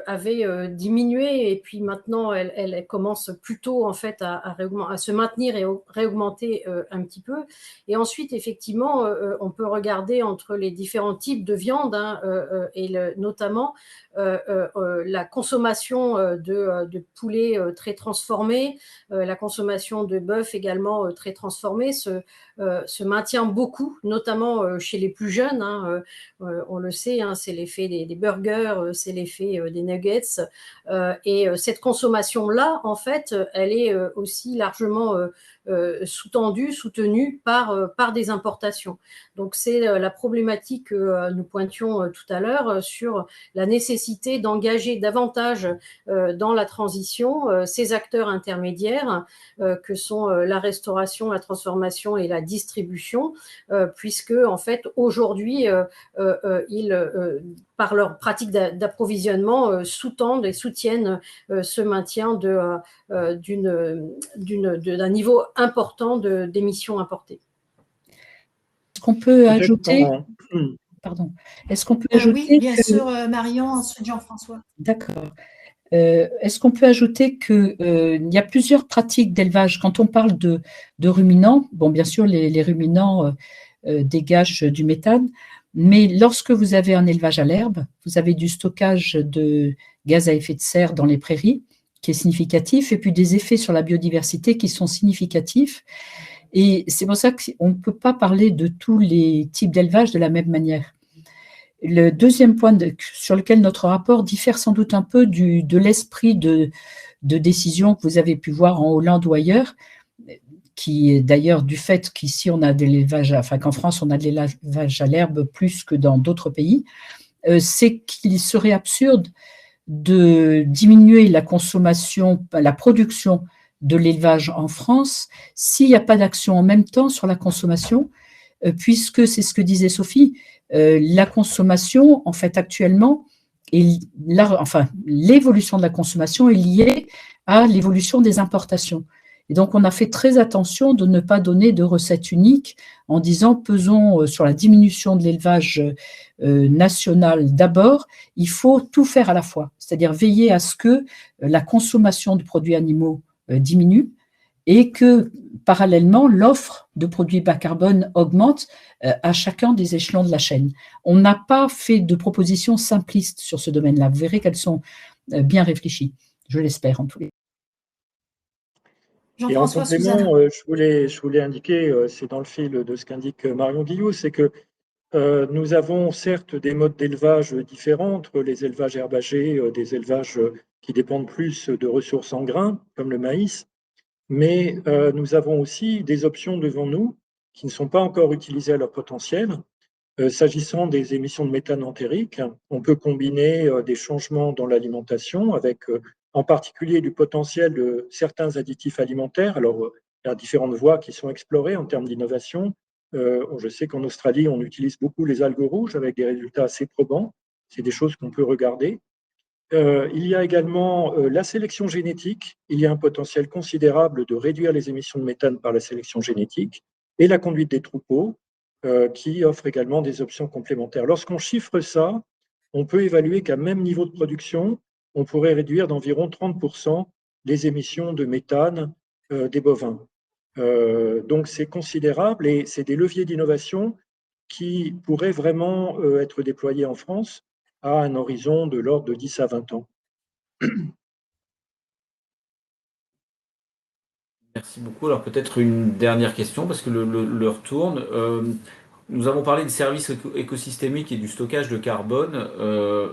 avait diminué et puis maintenant elle commence plutôt en fait à se maintenir et réaugmenter un petit peu. Et ensuite, effectivement, on peut regarder entre les différents types de viande hein, et notamment la consommation de poulet très transformé, la consommation de bœuf également très transformé se maintient beaucoup, notamment chez les plus jeunes. Hein, on le sait, hein, c'est l'effet des burgers, c'est l'effet des nuggets. Et cette consommation-là, en fait, elle est aussi largement sous-tendue, soutenue par des importations. Donc, c'est la problématique que nous pointions tout à l'heure sur la nécessité d'engager davantage dans la transition ces acteurs intermédiaires que sont la restauration, la transformation et la distribution, puisque, en fait, aujourd'hui, ils, par leur pratique d'approvisionnement, sous-tendent et soutiennent ce maintien d'un niveau important d'émissions importées. Est-ce qu'on peut ajouter… Pardon. Est-ce qu'on peut ajouter… Oui, bien sûr, Marion, ensuite Jean-François. D'accord. Est-ce qu'on peut ajouter qu'il y a plusieurs pratiques d'élevage quand on parle de ruminants? Bon, bien sûr, les ruminants dégagent du méthane, mais lorsque vous avez un élevage à l'herbe, vous avez du stockage de gaz à effet de serre dans les prairies, qui est significatif, et puis des effets sur la biodiversité qui sont significatifs. Et c'est pour ça qu'on ne peut pas parler de tous les types d'élevage de la même manière. Le deuxième point sur lequel notre rapport diffère sans doute un peu de l'esprit de décision que vous avez pu voir en Hollande ou ailleurs, qui est d'ailleurs du fait qu'ici on a de l'élevage, enfin qu'en France on a de l'élevage à l'herbe plus que dans d'autres pays, c'est qu'il serait absurde de diminuer la consommation, la production de l'élevage en France s'il n'y a pas d'action en même temps sur la consommation, puisque c'est ce que disait Sophie, la consommation, en fait, actuellement, l'évolution de la consommation est liée à l'évolution des importations. Et donc, on a fait très attention de ne pas donner de recette unique en disant pesons sur la diminution de l'élevage national d'abord. Il faut tout faire à la fois, c'est-à-dire veiller à ce que la consommation de produits animaux diminue et que, parallèlement, l'offre de produits bas carbone augmente à chacun des échelons de la chaîne. On n'a pas fait de propositions simplistes sur ce domaine-là. Vous verrez qu'elles sont bien réfléchies. Je l'espère, en tous les cas. Et en complément, je voulais indiquer, c'est dans le fil de ce qu'indique Marion Guillou, c'est que nous avons certes des modes d'élevage différents entre les élevages herbagers, des élevages qui dépendent plus de ressources en grains, comme le maïs, mais nous avons aussi des options devant nous qui ne sont pas encore utilisées à leur potentiel. S'agissant des émissions de méthane entérique, on peut combiner des changements dans l'alimentation avec en particulier du potentiel de certains additifs alimentaires. Alors, il y a différentes voies qui sont explorées en termes d'innovation, Je sais qu'en Australie, on utilise beaucoup les algues rouges avec des résultats assez probants. C'est des choses qu'on peut regarder. Il y a également la sélection génétique. Il y a un potentiel considérable de réduire les émissions de méthane par la sélection génétique et la conduite des troupeaux, qui offre également des options complémentaires. Lorsqu'on chiffre ça, on peut évaluer qu'à même niveau de production, on pourrait réduire d'environ 30% les émissions de méthane des bovins. Donc c'est considérable et c'est des leviers d'innovation qui pourraient vraiment être déployés en France à un horizon de l'ordre de 10 à 20 ans. Merci beaucoup. Alors peut-être une dernière question, parce que l'heure tourne. Nous avons parlé de services écosystémiques et du stockage de carbone.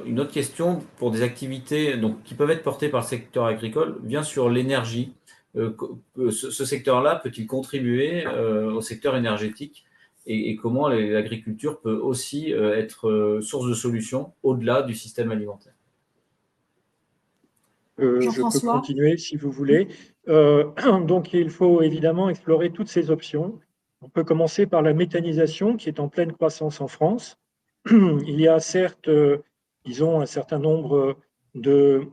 Une autre question pour des activités donc, qui peuvent être portées par le secteur agricole vient sur l'énergie. Ce secteur-là peut-il contribuer au secteur énergétique et comment l'agriculture peut aussi être source de solutions au-delà du système alimentaire? Je peux continuer si vous voulez. Donc, il faut évidemment explorer toutes ces options. On peut commencer par la méthanisation qui est en pleine croissance en France. Il y a certes, disons, un certain nombre de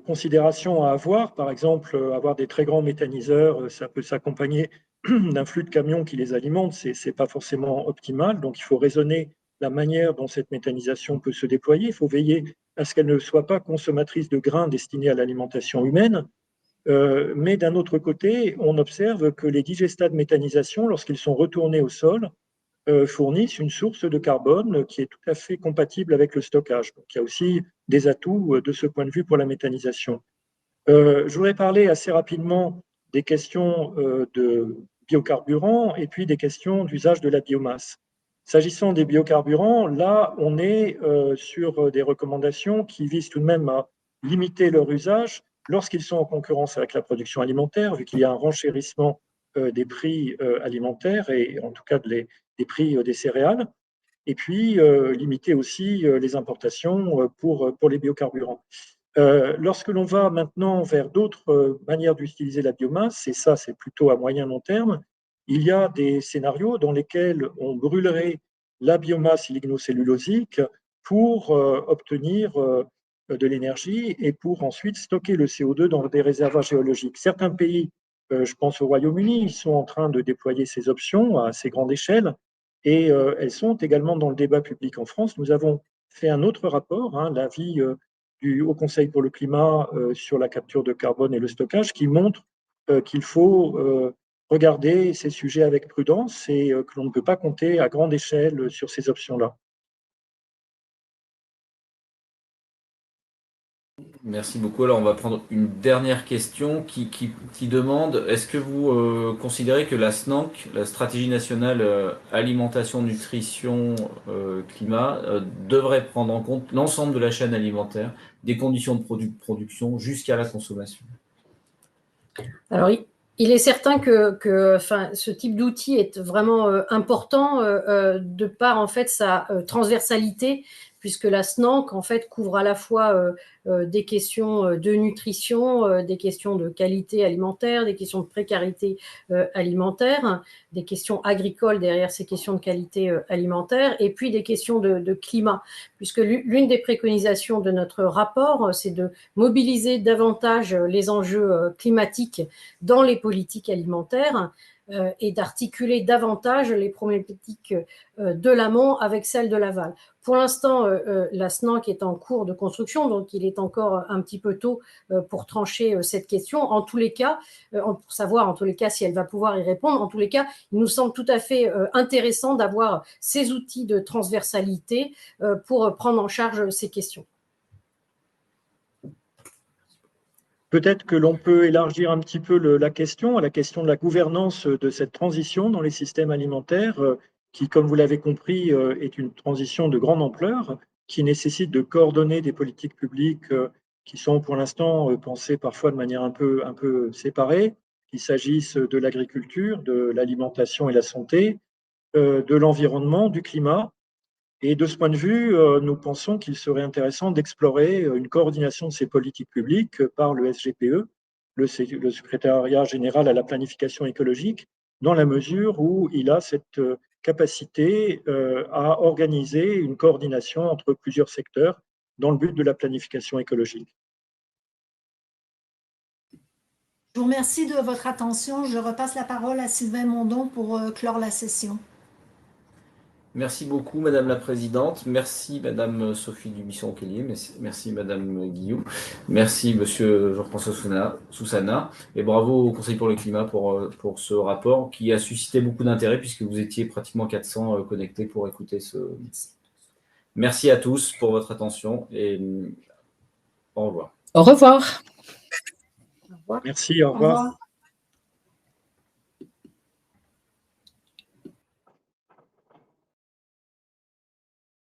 considérations à avoir. Par exemple, avoir des très grands méthaniseurs, ça peut s'accompagner d'un flux de camions qui les alimentent. Ce n'est pas forcément optimal. Donc, il faut raisonner la manière dont cette méthanisation peut se déployer. Il faut veiller à ce qu'elle ne soit pas consommatrice de grains destinés à l'alimentation humaine. Mais d'un autre côté, on observe que les digestats de méthanisation, lorsqu'ils sont retournés au sol, fournissent une source de carbone qui est tout à fait compatible avec le stockage. Donc, il y a aussi des atouts de ce point de vue pour la méthanisation. Je voudrais parler assez rapidement des questions de biocarburants et puis des questions d'usage de la biomasse. S'agissant des biocarburants, là, on est sur des recommandations qui visent tout de même à limiter leur usage lorsqu'ils sont en concurrence avec la production alimentaire, vu qu'il y a un renchérissement des prix alimentaires et en tout cas des prix des céréales, et puis limiter aussi les importations pour les biocarburants. Lorsque l'on va maintenant vers d'autres manières d'utiliser la biomasse, et ça c'est plutôt à moyen long terme, il y a des scénarios dans lesquels on brûlerait la biomasse lignocellulosique pour obtenir de l'énergie et pour ensuite stocker le CO2 dans des réservoirs géologiques. Certains pays, je pense au Royaume-Uni, ils sont en train de déployer ces options à assez grande échelle et elles sont également dans le débat public en France. Nous avons fait un autre rapport, l'avis du Haut Conseil pour le climat sur la capture de carbone et le stockage, qui montre qu'il faut regarder ces sujets avec prudence et que l'on ne peut pas compter à grande échelle sur ces options-là. Merci beaucoup. Alors, on va prendre une dernière question qui demande, est-ce que vous considérez que la SNANC, la Stratégie nationale alimentation, nutrition, climat, devrait prendre en compte l'ensemble de la chaîne alimentaire, des conditions de production jusqu'à la consommation? Alors, il est certain que ce type d'outil est vraiment important de par en fait sa transversalité, puisque la SNANC en fait couvre à la fois des questions de nutrition, des questions de qualité alimentaire, des questions de précarité alimentaire, des questions agricoles derrière ces questions de qualité alimentaire, et puis des questions de climat, puisque l'une des préconisations de notre rapport, c'est de mobiliser davantage les enjeux climatiques dans les politiques alimentaires et d'articuler davantage les problématiques de l'amont avec celles de l'aval. Pour l'instant, la SNANC est en cours de construction, donc il est encore un petit peu tôt pour trancher cette question. En tous les cas, pour savoir en tous les cas si elle va pouvoir y répondre, en tous les cas, il nous semble tout à fait intéressant d'avoir ces outils de transversalité pour prendre en charge ces questions. Peut-être que l'on peut élargir un petit peu la question à la question de la gouvernance de cette transition dans les systèmes alimentaires, qui, comme vous l'avez compris, est une transition de grande ampleur, qui nécessite de coordonner des politiques publiques qui sont pour l'instant pensées parfois de manière un peu séparée, qu'il s'agisse de l'agriculture, de l'alimentation et la santé, de l'environnement, du climat. Et de ce point de vue, nous pensons qu'il serait intéressant d'explorer une coordination de ces politiques publiques par le SGPE, le secrétariat général à la planification écologique, dans la mesure où il a cette capacité à organiser une coordination entre plusieurs secteurs dans le but de la planification écologique. Je vous remercie de votre attention. Je repasse la parole à Sylvain Mondon pour clore la session. Merci beaucoup, Madame la Présidente. Merci, Madame Sophie Dubuisson-Kellier. Merci, Madame Guillou. Merci, Monsieur Jean-François Soussana. Et bravo au Conseil pour le climat pour ce rapport qui a suscité beaucoup d'intérêt puisque vous étiez pratiquement 400 connectés pour écouter ce. Merci à tous pour votre attention et au revoir. Au revoir. Au revoir. Merci, au revoir.